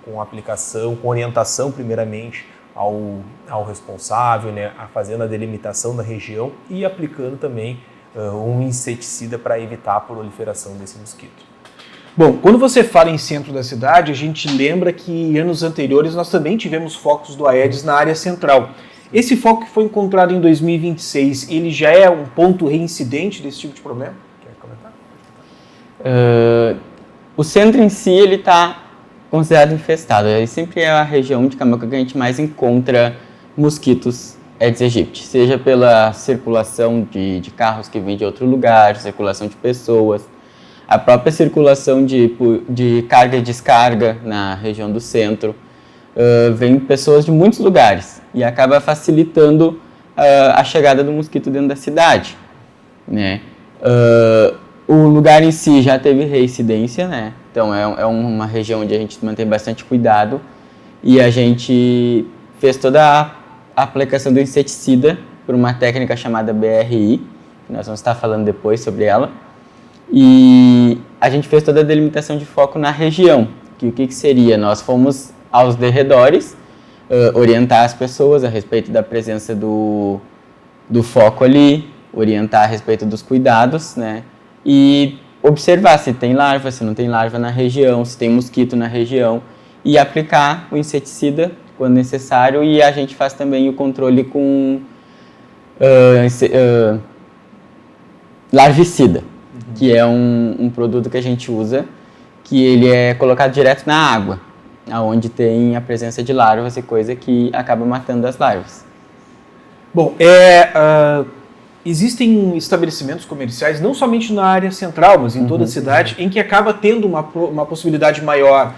[SPEAKER 3] com aplicação, com orientação primeiramente ao responsável, né, fazendo a delimitação da região e aplicando também um inseticida para evitar a proliferação desse mosquito.
[SPEAKER 1] Bom, quando você fala em centro da cidade, a gente lembra que em anos anteriores nós também tivemos focos do Aedes na área central. Esse foco que foi encontrado em 2026, ele já é um ponto reincidente desse tipo de problema?
[SPEAKER 3] Quer comentar?
[SPEAKER 4] O centro em si, ele está considerado infestado. Ele sempre é a região de Camaquã que a gente mais encontra mosquitos Aedes aegypti, seja pela circulação de carros que vêm de outro lugar, circulação de pessoas, a própria circulação de carga e descarga na região do centro. Vem pessoas de muitos lugares e acaba facilitando a chegada do mosquito dentro da cidade, né? O lugar em si já teve reincidência, né? Então é uma região onde a gente mantém bastante cuidado e a gente fez toda a aplicação do inseticida por uma técnica chamada BRI, que nós vamos estar falando depois sobre ela, e a gente fez toda a delimitação de foco na região, que o que seria? Nós fomos aos derredores, orientar as pessoas a respeito da presença do foco ali, orientar a respeito dos cuidados, né? E observar se tem larva, se não tem larva na região, se tem mosquito na região, e aplicar o inseticida quando necessário, e a gente faz também o controle com larvicida, que é um produto que a gente usa, que ele é colocado direto na água, onde tem a presença de larvas e coisa que acaba matando as larvas.
[SPEAKER 1] Bom, existem estabelecimentos comerciais, não somente na área central, mas em toda a cidade, em que acaba tendo uma possibilidade maior.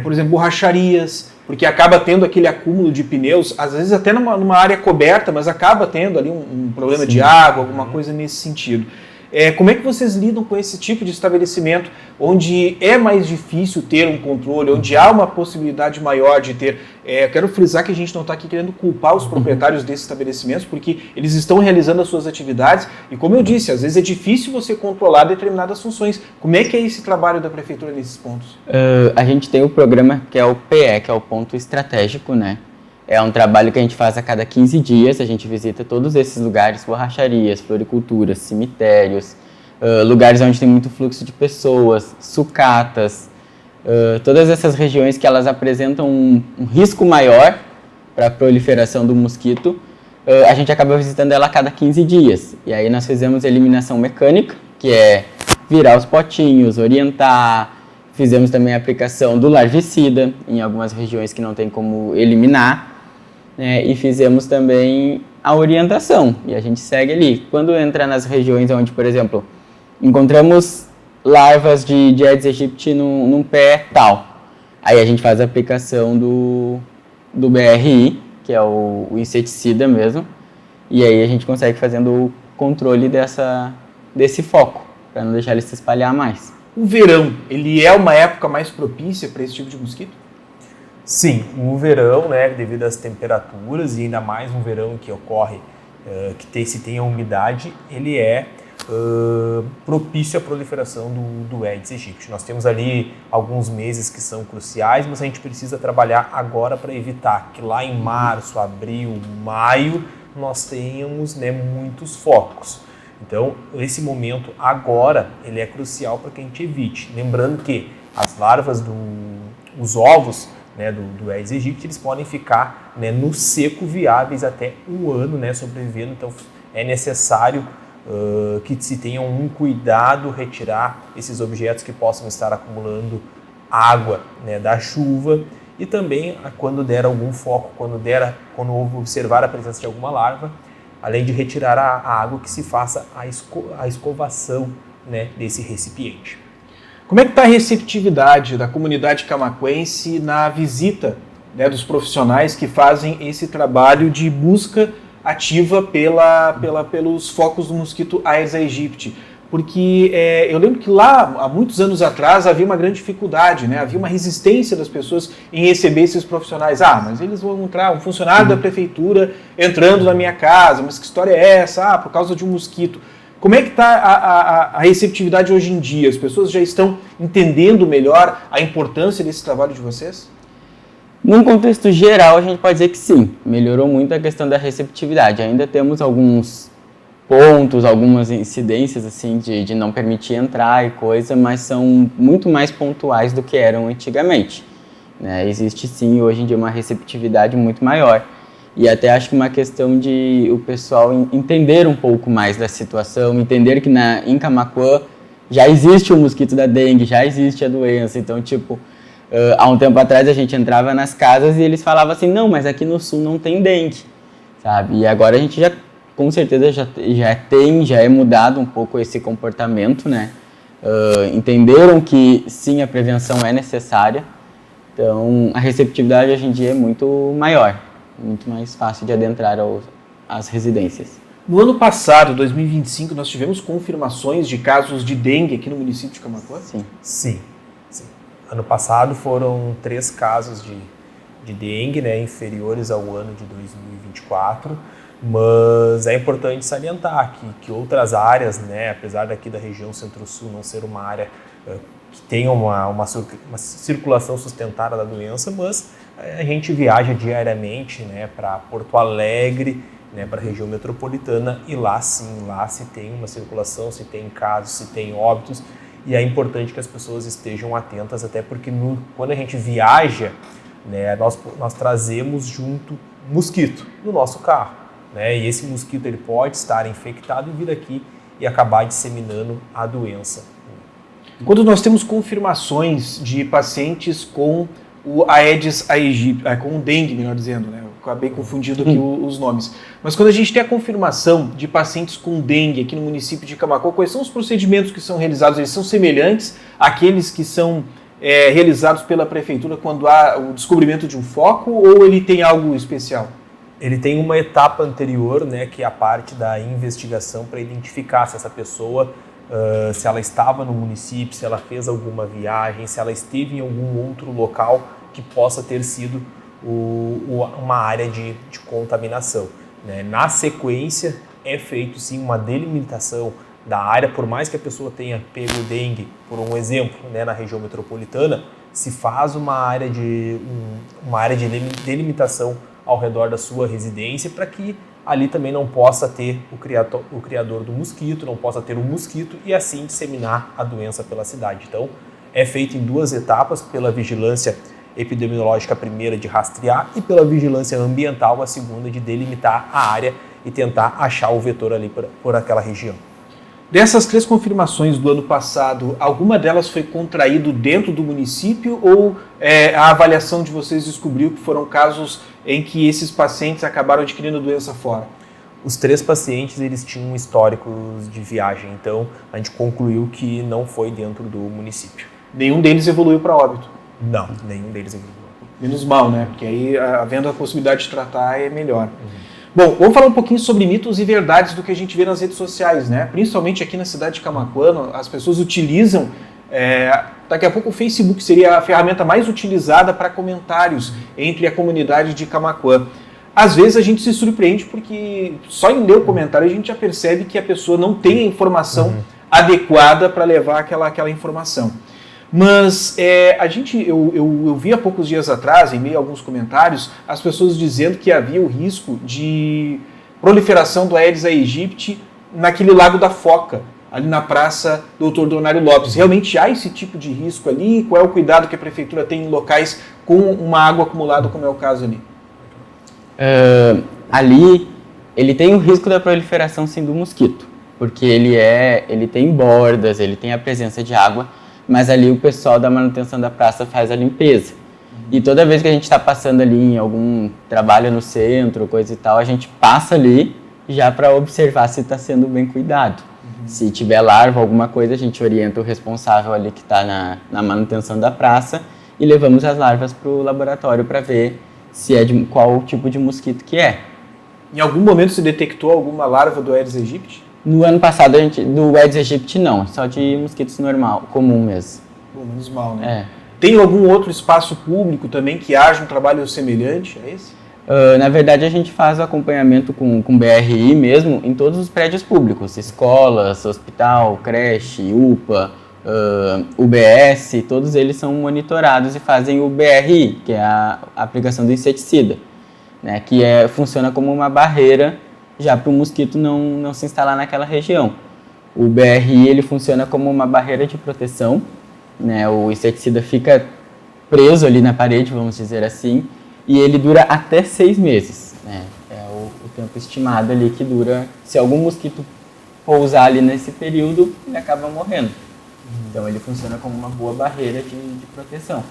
[SPEAKER 1] Por exemplo, borracharias, porque acaba tendo aquele acúmulo de pneus, às vezes até numa área coberta, mas acaba tendo ali um problema de água, alguma coisa nesse sentido. Como é que vocês lidam com esse tipo de estabelecimento, onde é mais difícil ter um controle, onde há uma possibilidade maior de ter... Eu quero frisar que a gente não está aqui querendo culpar os proprietários desses estabelecimentos, porque eles estão realizando as suas atividades, e como eu disse, às vezes é difícil você controlar determinadas funções. Como é que é esse trabalho da prefeitura nesses pontos?
[SPEAKER 4] A gente tem o programa que é o PE, que é o ponto estratégico, né? É um trabalho que a gente faz a cada 15 dias, a gente visita todos esses lugares, borracharias, floriculturas, cemitérios, lugares onde tem muito fluxo de pessoas, sucatas, todas essas regiões que elas apresentam um risco maior para a proliferação do mosquito, a gente acaba visitando ela a cada 15 dias. E aí nós fizemos eliminação mecânica, que é virar os potinhos, orientar, fizemos também a aplicação do larvicida em algumas regiões que não tem como eliminar, e fizemos também a orientação, e a gente segue ali. Quando entra nas regiões onde, por exemplo, encontramos larvas de Aedes aegypti num pé tal, aí a gente faz a aplicação do BRI, que é o inseticida mesmo, e aí a gente consegue fazendo o controle desse foco, para não deixar ele se espalhar mais.
[SPEAKER 1] O verão, ele é uma época mais propícia para esse tipo de mosquito?
[SPEAKER 3] Sim, o verão, né, devido às temperaturas, e ainda mais um verão que ocorre, se tem a umidade, ele é propício à proliferação do Aedes aegypti. Nós temos ali alguns meses que são cruciais, mas a gente precisa trabalhar agora para evitar que lá em março, abril, maio, nós tenhamos, né, muitos focos. Então, esse momento agora, ele é crucial para que a gente evite. Lembrando que as larvas, os ovos, né, do Aedes aegypti, eles podem ficar, né, no seco viáveis até um ano, né, sobrevivendo. Então, é necessário que se tenha um cuidado, retirar esses objetos que possam estar acumulando água, né, da chuva, e também quando der algum foco, quando observar a presença de alguma larva, além de retirar a água, que se faça a escovação, né, desse recipiente.
[SPEAKER 1] Como é que está a receptividade da comunidade camaquense na visita, né, dos profissionais que fazem esse trabalho de busca ativa pelos focos do mosquito Aedes aegypti? Porque eu lembro que lá, há muitos anos atrás, havia uma grande dificuldade, né? Havia uma resistência das pessoas em receber esses profissionais. Mas eles vão entrar, um funcionário da prefeitura entrando na minha casa, mas que história é essa? Por causa de um mosquito. Como é que está a receptividade hoje em dia? As pessoas já estão entendendo melhor a importância desse trabalho de vocês?
[SPEAKER 4] Num contexto geral, a gente pode dizer que sim, melhorou muito a questão da receptividade. Ainda temos alguns pontos, algumas incidências assim de não permitir entrar e coisa, mas são muito mais pontuais do que eram antigamente, né? Existe sim hoje em dia uma receptividade muito maior e até acho que uma questão de o pessoal entender um pouco mais da situação, entender que em Camaquã já existe o mosquito da dengue, já existe a doença, então tipo, há um tempo atrás a gente entrava nas casas e eles falavam assim, não, mas aqui no sul não tem dengue, sabe? E agora a gente já com certeza já é mudado um pouco esse comportamento, né? Entenderam que sim, a prevenção é necessária, então a receptividade hoje em dia é muito maior, muito mais fácil de adentrar às residências.
[SPEAKER 1] No ano passado, 2025, nós tivemos confirmações de casos de dengue aqui no município de Camaquã?
[SPEAKER 3] Sim. Ano passado foram 3 casos de dengue, né, inferiores ao ano de 2024. Mas é importante salientar que outras áreas, né, apesar daqui da região Centro-Sul não ser uma área que tenha uma circulação sustentada da doença, mas a gente viaja diariamente, né, para Porto Alegre, né, para a região metropolitana e lá sim, lá se tem uma circulação, se tem casos, se tem óbitos e é importante que as pessoas estejam atentas, até porque quando a gente viaja, né, nós trazemos junto mosquito no nosso carro. Né? E esse mosquito ele pode estar infectado e vir aqui e acabar disseminando a doença.
[SPEAKER 1] Quando nós temos confirmações de pacientes com o Aedes aegypti, com o dengue, melhor dizendo, né? Eu acabei confundindo aqui os nomes. Mas quando a gente tem a confirmação de pacientes com dengue aqui no município de Camaquã, quais são os procedimentos que são realizados? Eles são semelhantes àqueles que são realizados pela prefeitura quando há o descobrimento de um foco ou ele tem algo especial?
[SPEAKER 3] Ele tem uma etapa anterior, né, que é a parte da investigação para identificar se essa pessoa, se ela estava no município, se ela fez alguma viagem, se ela esteve em algum outro local que possa ter sido uma área de contaminação. Né? Na sequência, é feito sim uma delimitação da área, por mais que a pessoa tenha pego dengue, por um exemplo, né, na região metropolitana, se faz uma área de delimitação ao redor da sua residência para que ali também não possa ter o criador do mosquito, não possa ter um mosquito e assim disseminar a doença pela cidade. Então, é feito em 2 etapas, pela vigilância epidemiológica a primeira de rastrear e pela vigilância ambiental a segunda de delimitar a área e tentar achar o vetor ali por aquela região.
[SPEAKER 1] Dessas 3 confirmações do ano passado, alguma delas foi contraído dentro do município ou a avaliação de vocês descobriu que foram casos em que esses pacientes acabaram adquirindo a doença fora?
[SPEAKER 3] Os 3 pacientes eles tinham históricos de viagem, então a gente concluiu que não foi dentro do município.
[SPEAKER 1] Nenhum deles evoluiu para óbito?
[SPEAKER 3] Não, nenhum deles evoluiu.
[SPEAKER 1] Menos mal, né? Porque aí, havendo a possibilidade de tratar, é melhor. Bom, vamos falar um pouquinho sobre mitos e verdades do que a gente vê nas redes sociais, né? Principalmente aqui na cidade de Camaquã, as pessoas utilizam, daqui a pouco o Facebook seria a ferramenta mais utilizada para comentários entre a comunidade de Camaquã. Às vezes a gente se surpreende porque só em ler o comentário a gente já percebe que a pessoa não tem a informação adequada para levar aquela informação. Mas eu vi há poucos dias atrás, em meio a alguns comentários, as pessoas dizendo que havia o risco de proliferação do Aedes aegypti naquele Lago da Foca, ali na Praça Dr. Donário Lopes. Realmente há esse tipo de risco ali? Qual é o cuidado que a Prefeitura tem em locais com uma água acumulada, como é o caso ali?
[SPEAKER 4] Ali, ele tem o risco da proliferação sim do mosquito, porque ele tem bordas, ele tem a presença de água, mas ali o pessoal da manutenção da praça faz a limpeza. E toda vez que a gente está passando ali em algum trabalho no centro, coisa e tal, a gente passa ali já para observar se está sendo bem cuidado. Se tiver larva, alguma coisa, a gente orienta o responsável ali que está na manutenção da praça e levamos as larvas para o laboratório para ver se é qual tipo de mosquito que é.
[SPEAKER 1] Em algum momento se detectou alguma larva do Aedes aegypti?
[SPEAKER 4] No ano passado, do Aedes aegypti não, só de mosquitos normal, comum mesmo.
[SPEAKER 1] Pô, menos mal, né?
[SPEAKER 4] É.
[SPEAKER 1] Tem algum outro espaço público também que haja um trabalho semelhante a esse?
[SPEAKER 4] Na verdade, a gente faz o acompanhamento com BRI mesmo em todos os prédios públicos, escolas, hospital, creche, UPA, UBS, todos eles são monitorados e fazem o BRI, que é a aplicação do inseticida, né, que funciona como uma barreira já para o mosquito não se instalar naquela região. O BRI ele funciona como uma barreira de proteção, né, o inseticida fica preso ali na parede, vamos dizer assim, e ele dura até 6 meses, né? É o tempo estimado ali que dura. Se algum mosquito pousar ali nesse período, ele acaba morrendo. Então ele funciona como uma boa barreira de proteção.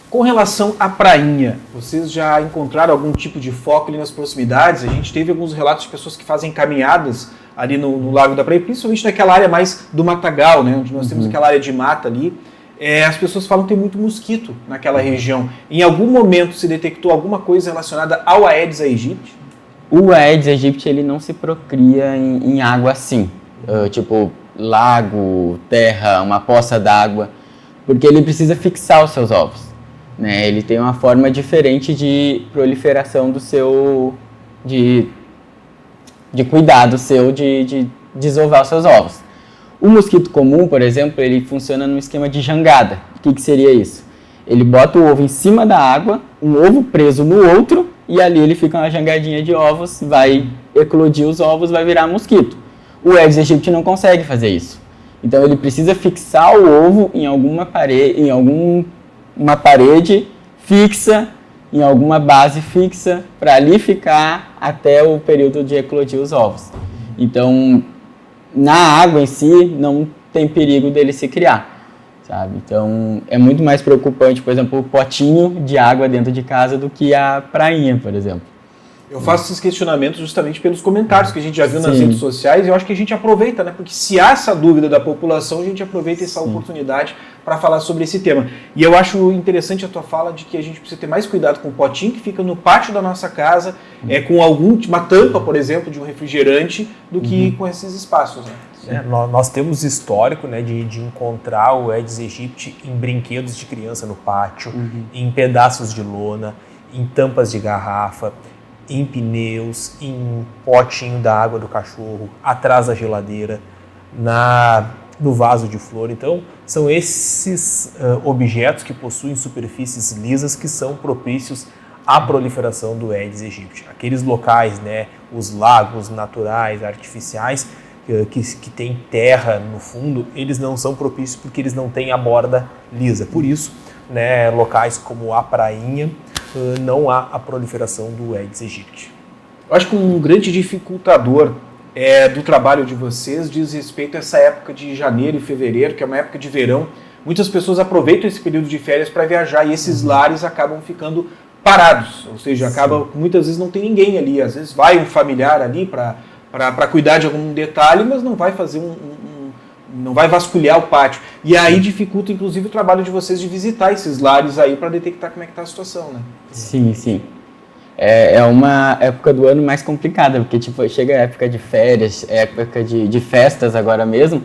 [SPEAKER 1] Com relação à prainha, vocês já encontraram algum tipo de foco ali nas proximidades? A gente teve alguns relatos de pessoas que fazem caminhadas ali no Lago da Praia, principalmente naquela área mais do matagal, né? Onde nós temos aquela área de mata ali. As pessoas falam que tem muito mosquito naquela região. Em algum momento se detectou alguma coisa relacionada ao Aedes aegypti?
[SPEAKER 4] O Aedes aegypti ele não se procria em água assim, tipo lago, terra, uma poça d'água, porque ele precisa fixar os seus ovos, né? Ele tem uma forma diferente de proliferação do seu, de cuidado seu de desovar os seus ovos. O mosquito comum, por exemplo, ele funciona no esquema de jangada. O que seria isso? Ele bota o ovo em cima da água, um ovo preso no outro, e ali ele fica uma jangadinha de ovos, vai eclodir os ovos, vai virar mosquito. O Aedes aegypti não consegue fazer isso. Então ele precisa fixar o ovo em alguma parede fixa, em alguma base fixa, para ali ficar até o período de eclodir os ovos. Então, na água em si, não tem perigo dele se criar, sabe? Então, é muito mais preocupante, por exemplo, o potinho de água dentro de casa do que a prainha, por exemplo.
[SPEAKER 1] Eu faço esses questionamentos justamente pelos comentários que a gente já viu nas
[SPEAKER 4] Sim.
[SPEAKER 1] redes sociais, e eu acho que a gente aproveita, né? Porque se há essa dúvida da população, a gente aproveita essa oportunidade para falar sobre esse tema. E eu acho interessante a tua fala de que a gente precisa ter mais cuidado com o potinho que fica no pátio da nossa casa, com uma tampa, por exemplo, de um refrigerante, do que com esses espaços, né?
[SPEAKER 3] Nós temos histórico, né, de encontrar o Aedes aegypti em brinquedos de criança no pátio, em pedaços de lona, em tampas de garrafa, em pneus, em potinho da água do cachorro, atrás da geladeira, no vaso de flor. Então, são esses objetos que possuem superfícies lisas que são propícios à proliferação do Aedes aegypti. Aqueles locais, né, os lagos naturais, artificiais, que tem terra no fundo, eles não são propícios porque eles não têm a borda lisa. Por isso, né, locais como a prainha, não há a proliferação do Aedes aegypti.
[SPEAKER 1] Eu acho que um grande dificultador do trabalho de vocês diz respeito a essa época de janeiro e fevereiro, que é uma época de verão. Muitas pessoas aproveitam esse período de férias para viajar e esses lares acabam ficando parados, ou seja, muitas vezes não tem ninguém ali, às vezes vai um familiar ali para cuidar de algum detalhe, mas não vai fazer não vai vasculhar o pátio. E aí dificulta, inclusive, o trabalho de vocês de visitar esses lares aí para detectar como é que está a situação, né?
[SPEAKER 4] Sim, sim. É uma época do ano mais complicada, porque tipo, chega a época de férias, época de festas agora mesmo,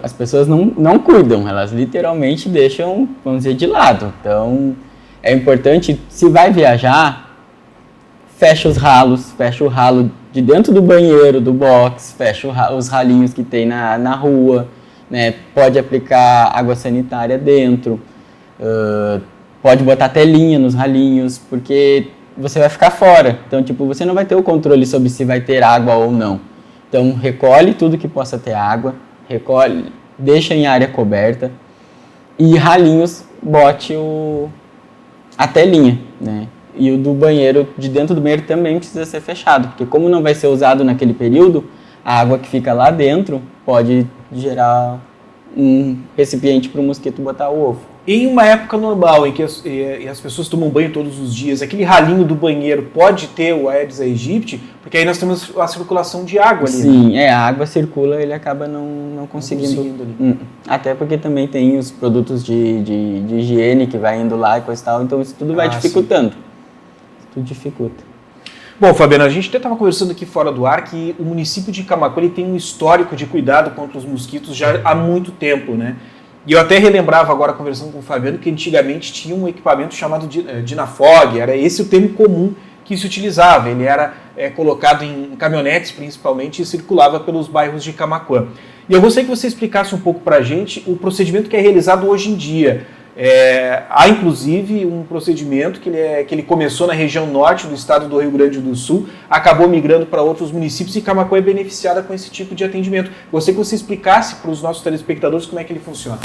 [SPEAKER 4] as pessoas não cuidam, elas literalmente deixam, vamos dizer, de lado. Então, é importante, se vai viajar, fecha os ralos, fecha o ralo de dentro do banheiro, do box, fecha os ralinhos que tem na rua, né? Pode aplicar água sanitária dentro, pode botar telinha nos ralinhos, porque você vai ficar fora. Então, tipo, você não vai ter o controle sobre se vai ter água ou não. Então, recolhe tudo que possa ter água, deixa em área coberta e ralinhos, bote a telinha, né? E o do banheiro, de dentro do banheiro também precisa ser fechado, porque como não vai ser usado naquele período, a água que fica lá dentro pode gerar um recipiente para o mosquito botar o ovo.
[SPEAKER 1] Em uma época normal, em que as pessoas tomam banho todos os dias, aquele ralinho do banheiro pode ter o Aedes aegypti, porque aí nós temos a circulação de água ali.
[SPEAKER 4] Sim, a água circula, ele acaba não conseguindo.
[SPEAKER 1] ali.
[SPEAKER 4] Até porque também tem os produtos de higiene que vai indo lá e coisa e tal, então isso tudo vai dificultando. Tudo dificulta.
[SPEAKER 1] Bom, Fabiano, a gente até estava conversando aqui fora do ar que o município de Camaquã ele tem um histórico de cuidado contra os mosquitos já há muito tempo, né? E eu até relembrava agora, conversando com o Fabiano, que antigamente tinha um equipamento chamado Dinafog, era esse o termo comum que se utilizava. Ele era colocado em caminhonetes, principalmente, e circulava pelos bairros de Camaquã. E eu gostaria que você explicasse um pouco para a gente o procedimento que é realizado hoje em dia. Há, inclusive, um procedimento que ele começou na região norte do estado do Rio Grande do Sul, acabou migrando para outros municípios e Camaquã é beneficiada com esse tipo de atendimento. Gostaria que você explicasse para os nossos telespectadores como é que ele funciona.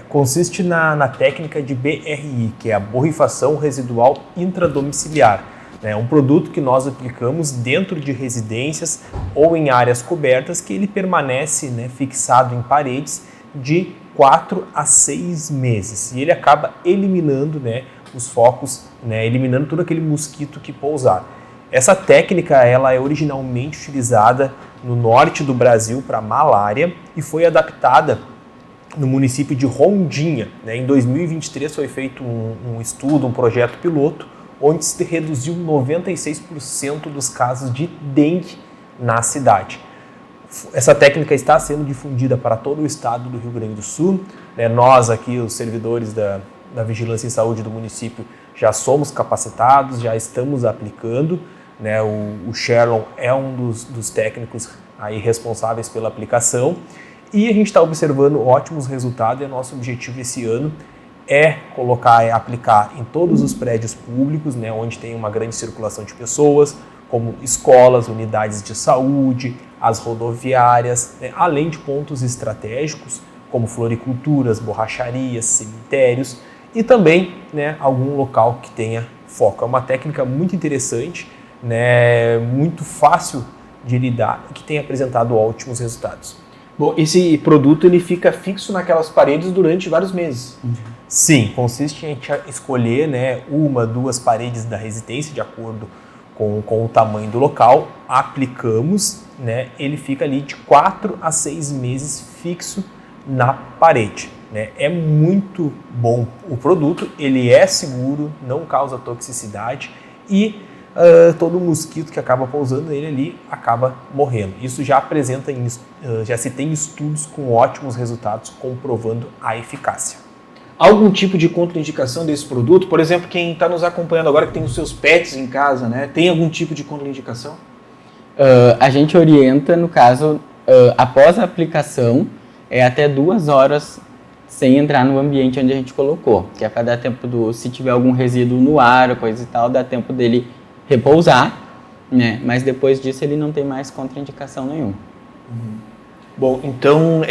[SPEAKER 3] Consiste na técnica de BRI, que é a borrifação residual intradomiciliar. É um produto que nós aplicamos dentro de residências ou em áreas cobertas que ele permanece, fixado em paredes de 4 a 6 meses. E ele acaba eliminando os focos, eliminando todo aquele mosquito que pousar. Essa técnica ela é originalmente utilizada no norte do Brasil para malária e foi adaptada no município de Rondinha. Em 2023 foi feito um estudo, um projeto piloto, onde se reduziu 96% dos casos de dengue na cidade. Essa técnica está sendo difundida para todo o estado do Rio Grande do Sul. Nós aqui, os servidores da Vigilância em Saúde do município, já somos capacitados, já estamos aplicando. O Sherlon é um dos técnicos aí responsáveis pela aplicação e a gente está observando ótimos resultados e nosso objetivo esse ano é aplicar em todos os prédios públicos, onde tem uma grande circulação de pessoas, como escolas, unidades de saúde, as rodoviárias, além de pontos estratégicos, como floriculturas, borracharias, cemitérios e também algum local que tenha foco. É uma técnica muito interessante, muito fácil de lidar e que tem apresentado ótimos resultados.
[SPEAKER 1] Bom, esse produto ele fica fixo naquelas paredes durante vários meses.
[SPEAKER 3] Sim, consiste em a gente escolher 1, 2 paredes da residência de acordo com o tamanho do local, aplicamos, ele fica ali de 4 a 6 meses fixo na parede. É muito bom o produto, ele é seguro, não causa toxicidade e todo mosquito que acaba pousando nele ali acaba morrendo. Isso já já se tem estudos com ótimos resultados comprovando a eficácia.
[SPEAKER 1] Algum tipo de contraindicação desse produto? Por exemplo, quem está nos acompanhando agora que tem os seus pets em casa, tem algum tipo de contraindicação?
[SPEAKER 4] A gente orienta, no caso, após a aplicação, até 2 horas sem entrar no ambiente onde a gente colocou, que é para dar tempo se tiver algum resíduo no ar, coisa e tal, dá tempo dele repousar, mas depois disso ele não tem mais contraindicação nenhuma.
[SPEAKER 1] Bom, então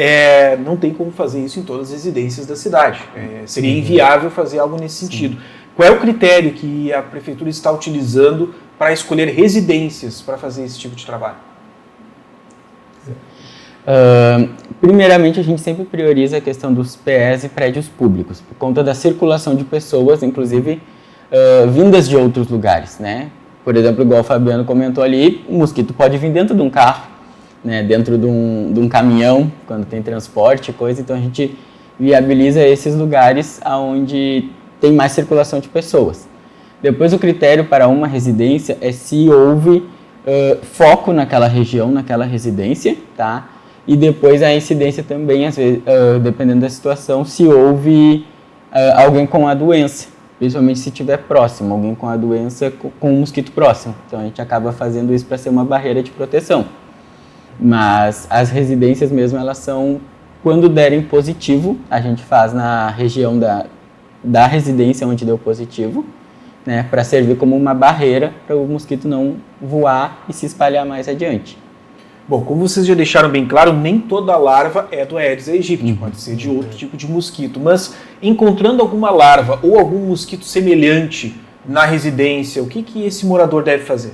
[SPEAKER 1] não tem como fazer isso em todas as residências da cidade. Seria inviável fazer algo nesse sentido. Qual é o critério que a prefeitura está utilizando para escolher residências para fazer esse tipo de trabalho?
[SPEAKER 4] Primeiramente, a gente sempre prioriza a questão dos PEs e prédios públicos, por conta da circulação de pessoas, inclusive vindas de outros lugares, Por exemplo, igual o Fabiano comentou ali, o mosquito pode vir dentro de um carro, dentro de um caminhão, quando tem transporte, coisa, então a gente viabiliza esses lugares onde tem mais circulação de pessoas. Depois o critério para uma residência é se houve foco naquela região, naquela residência, tá? E depois a incidência também, às vezes, dependendo da situação, se houve alguém com a doença, principalmente se estiver próximo, alguém com a doença com um mosquito próximo. Então a gente acaba fazendo isso para ser uma barreira de proteção. Mas as residências mesmo, elas são, quando derem positivo, a gente faz na região da residência onde deu positivo, para servir como uma barreira para o mosquito não voar e se espalhar mais adiante.
[SPEAKER 1] Bom, como vocês já deixaram bem claro, nem toda larva é do Aedes aegypti, pode ser de outro tipo de mosquito, mas encontrando alguma larva ou algum mosquito semelhante na residência, o que esse morador deve fazer?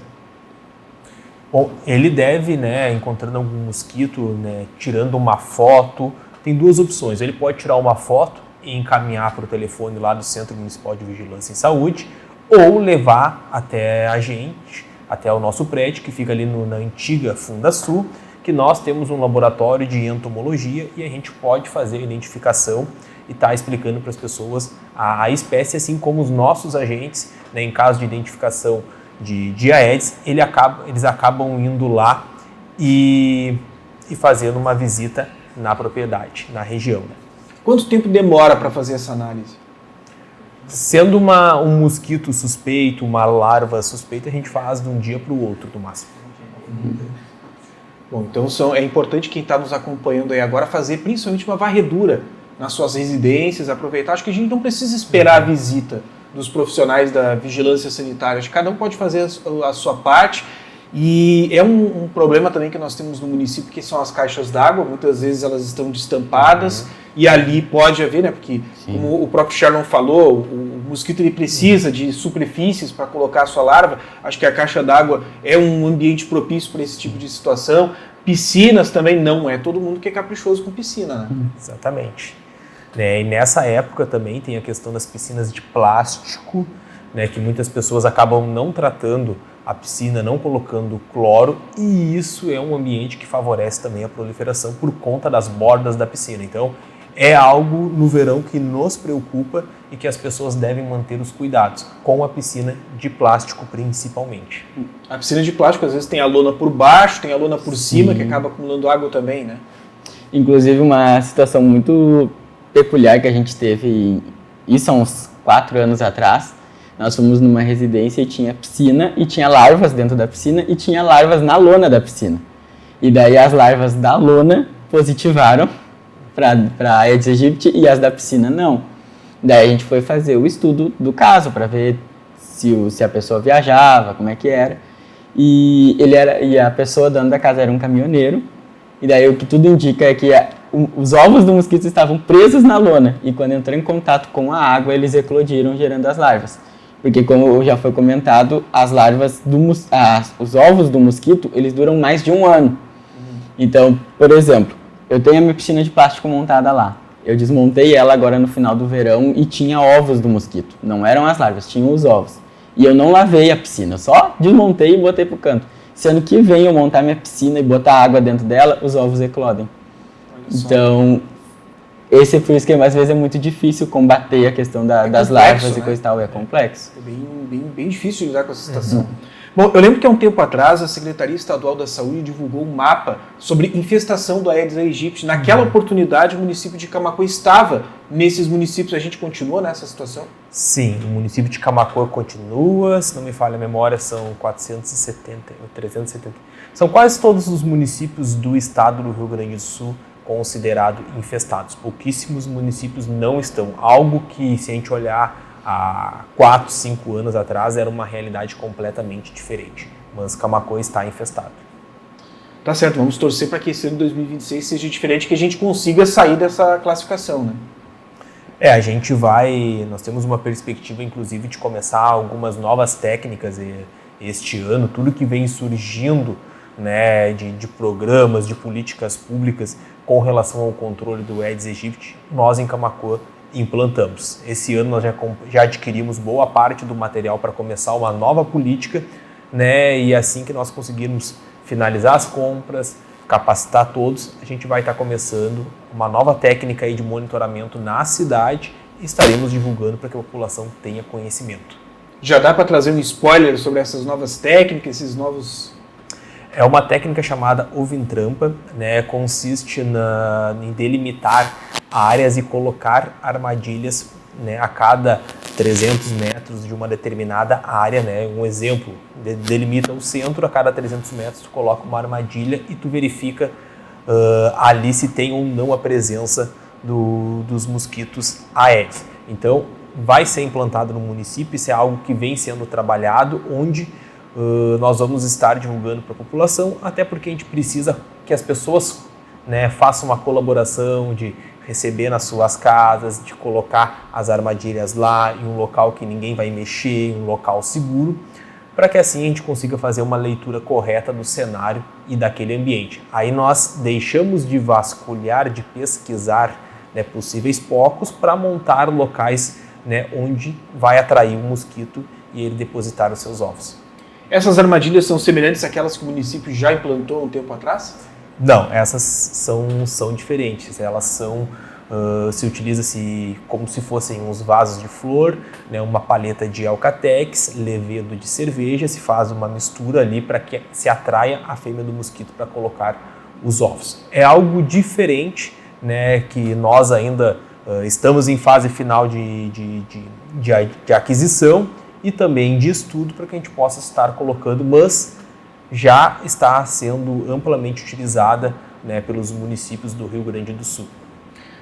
[SPEAKER 3] Bom, ele deve, encontrando algum mosquito, tirando uma foto, tem 2 opções. Ele pode tirar uma foto e encaminhar para o telefone lá do Centro Municipal de Vigilância em Saúde, ou levar até a gente, até o nosso prédio, que fica ali na antiga Fundasul, que nós temos um laboratório de entomologia e a gente pode fazer a identificação e estar explicando para as pessoas a espécie, assim como os nossos agentes, né, em caso de identificação de Aedes, eles acabam indo lá e fazendo uma visita na propriedade, na região. Né?
[SPEAKER 1] Quanto tempo demora para fazer essa análise?
[SPEAKER 3] Sendo um mosquito suspeito, uma larva suspeita, a gente faz de um dia para o outro, no máximo.
[SPEAKER 1] Bom, então é importante quem está nos acompanhando aí agora fazer principalmente uma varredura nas suas residências, aproveitar. Acho que a gente não precisa esperar a visita dos profissionais da vigilância sanitária. Acho que cada um pode fazer a sua parte. E é um problema também que nós temos no município, que são as caixas d'água. Muitas vezes elas estão destampadas e ali pode haver, né? Porque, como o próprio Sherlon falou, o mosquito ele precisa de superfícies para colocar a sua larva. Acho que a caixa d'água é um ambiente propício para esse tipo de situação. Piscinas também não é todo mundo que é caprichoso com piscina, né?
[SPEAKER 3] Exatamente. E nessa época também tem a questão das piscinas de plástico, né, que muitas pessoas acabam não tratando a piscina, não colocando cloro, e isso é um ambiente que favorece também a proliferação por conta das bordas da piscina. Então, é algo no verão que nos preocupa e que as pessoas devem manter os cuidados, com a piscina de plástico principalmente.
[SPEAKER 1] A piscina de plástico às vezes tem a lona por baixo, tem a lona por cima, que acaba acumulando água também, né?
[SPEAKER 4] Inclusive uma situação muito peculiar que a gente teve, isso há uns 4 anos atrás, nós fomos numa residência e tinha piscina, e tinha larvas dentro da piscina, e tinha larvas na lona da piscina. E daí as larvas da lona positivaram para Aedes aegypti e as da piscina não. Daí a gente foi fazer o estudo do caso para ver se a pessoa viajava, como é que era. E a pessoa dona da casa era um caminhoneiro, e daí o que tudo indica é que os ovos do mosquito estavam presos na lona, e quando entrou em contato com a água, eles eclodiram, gerando as larvas. Porque, como já foi comentado, as larvas os ovos do mosquito, eles duram mais de 1 ano. Então, por exemplo, eu tenho a minha piscina de plástico montada lá. Eu desmontei ela agora no final do verão e tinha ovos do mosquito. Não eram as larvas, tinham os ovos. E eu não lavei a piscina, eu só desmontei e botei pro canto. Se ano que vem eu montar minha piscina e botar água dentro dela, os ovos eclodem. Então, esse é por isso que às vezes é muito difícil combater a questão das larvas, né? E coisa e tal, é complexo.
[SPEAKER 1] É bem difícil lidar com essa situação. Bom, eu lembro que há um tempo atrás a Secretaria Estadual da Saúde divulgou um mapa sobre infestação do Aedes aegypti. Naquela oportunidade o município de Camaquã estava nesses municípios. A gente continua nessa situação?
[SPEAKER 3] Sim, o município de Camaquã continua, se não me falha a memória, são 470, 370. São quase todos os municípios do estado do Rio Grande do Sul considerados infestados. Pouquíssimos municípios não estão. Algo que, se a gente olhar há 4, 5 anos atrás, era uma realidade completamente diferente. Mas Camaquã está infestado.
[SPEAKER 1] Tá certo, vamos torcer para que esse ano de 2026 seja diferente, que a gente consiga sair dessa classificação, né?
[SPEAKER 3] Nós temos uma perspectiva, inclusive, de começar algumas novas técnicas este ano, tudo que vem surgindo, né, de programas, de políticas públicas com relação ao controle do Aedes aegypti, nós em Camaquã implantamos. Esse ano nós já adquirimos boa parte do material para começar uma nova política, né, e assim que nós conseguirmos finalizar as compras, capacitar todos, a gente vai estar começando uma nova técnica aí de monitoramento na cidade e estaremos divulgando para que a população tenha conhecimento.
[SPEAKER 1] Já dá para trazer um spoiler sobre essas novas técnicas, esses novos...
[SPEAKER 3] É uma técnica chamada ovintrampa, né? Consiste em delimitar áreas e colocar armadilhas, né, a cada 300 metros de uma determinada área, né? Um exemplo, delimita o centro, a cada 300 metros tu coloca uma armadilha e tu verifica ali se tem ou não a presença dos mosquitos Aedes. Então, vai ser implantado no município, isso é algo que vem sendo trabalhado, onde nós vamos estar divulgando para a população, até porque a gente precisa que as pessoas, né, façam uma colaboração de receber nas suas casas, de colocar as armadilhas lá em um local que ninguém vai mexer, em um local seguro, para que assim a gente consiga fazer uma leitura correta do cenário e daquele ambiente. Aí nós deixamos de vasculhar, de pesquisar né, possíveis focos para montar locais, né, onde vai atrair o mosquito e ele depositar os seus ovos.
[SPEAKER 1] Essas armadilhas são semelhantes àquelas que o município já implantou um tempo atrás?
[SPEAKER 3] Não, essas são diferentes. Elas se utiliza-se como se fossem uns vasos de flor, né, uma paleta de alcatex, levedo de cerveja, se faz uma mistura ali para que se atraia a fêmea do mosquito para colocar os ovos. É algo diferente, né, que nós ainda estamos em fase final de aquisição e também de estudo para que a gente possa estar colocando, mas já está sendo amplamente utilizada, né, pelos municípios do Rio Grande do Sul.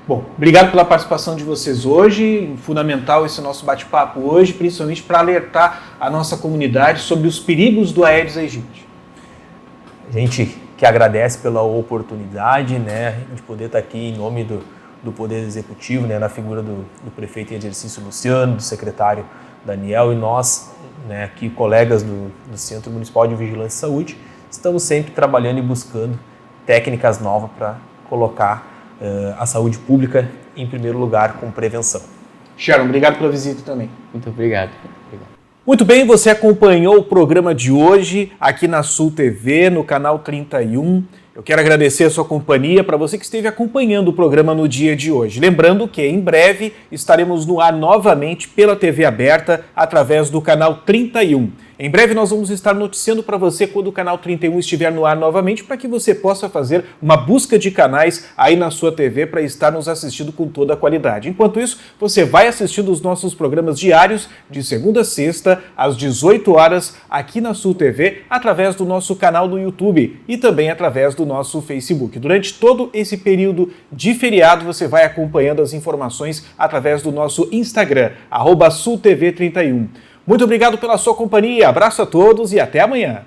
[SPEAKER 1] Bom, obrigado pela participação de vocês hoje, fundamental esse nosso bate-papo hoje, principalmente para alertar a nossa comunidade sobre os perigos do Aedes aegypti.
[SPEAKER 3] A gente que agradece pela oportunidade, né, de poder estar aqui em nome do Poder Executivo, né, na figura do prefeito em exercício Luciano, do secretário Daniel e nós, né, aqui colegas do Centro Municipal de Vigilância e Saúde, estamos sempre trabalhando e buscando técnicas novas para colocar a saúde pública em primeiro lugar com prevenção.
[SPEAKER 1] Sharon, obrigado pela visita também.
[SPEAKER 4] Muito obrigado.
[SPEAKER 1] Muito bem, você acompanhou o programa de hoje aqui na Sul TV, no canal 31. Eu quero agradecer a sua companhia para você que esteve acompanhando o programa no dia de hoje. Lembrando que em breve estaremos no ar novamente pela TV aberta através do canal 31. Em breve nós vamos estar noticiando para você quando o canal 31 estiver no ar novamente, para que você possa fazer uma busca de canais aí na sua TV para estar nos assistindo com toda a qualidade. Enquanto isso, você vai assistindo os nossos programas diários de segunda a sexta às 18 horas aqui na Sul TV, através do nosso canal do YouTube e também através do nosso Facebook. Durante todo esse período de feriado, você vai acompanhando as informações através do nosso Instagram, @SulTV31. Muito obrigado pela sua companhia, abraço a todos e até amanhã.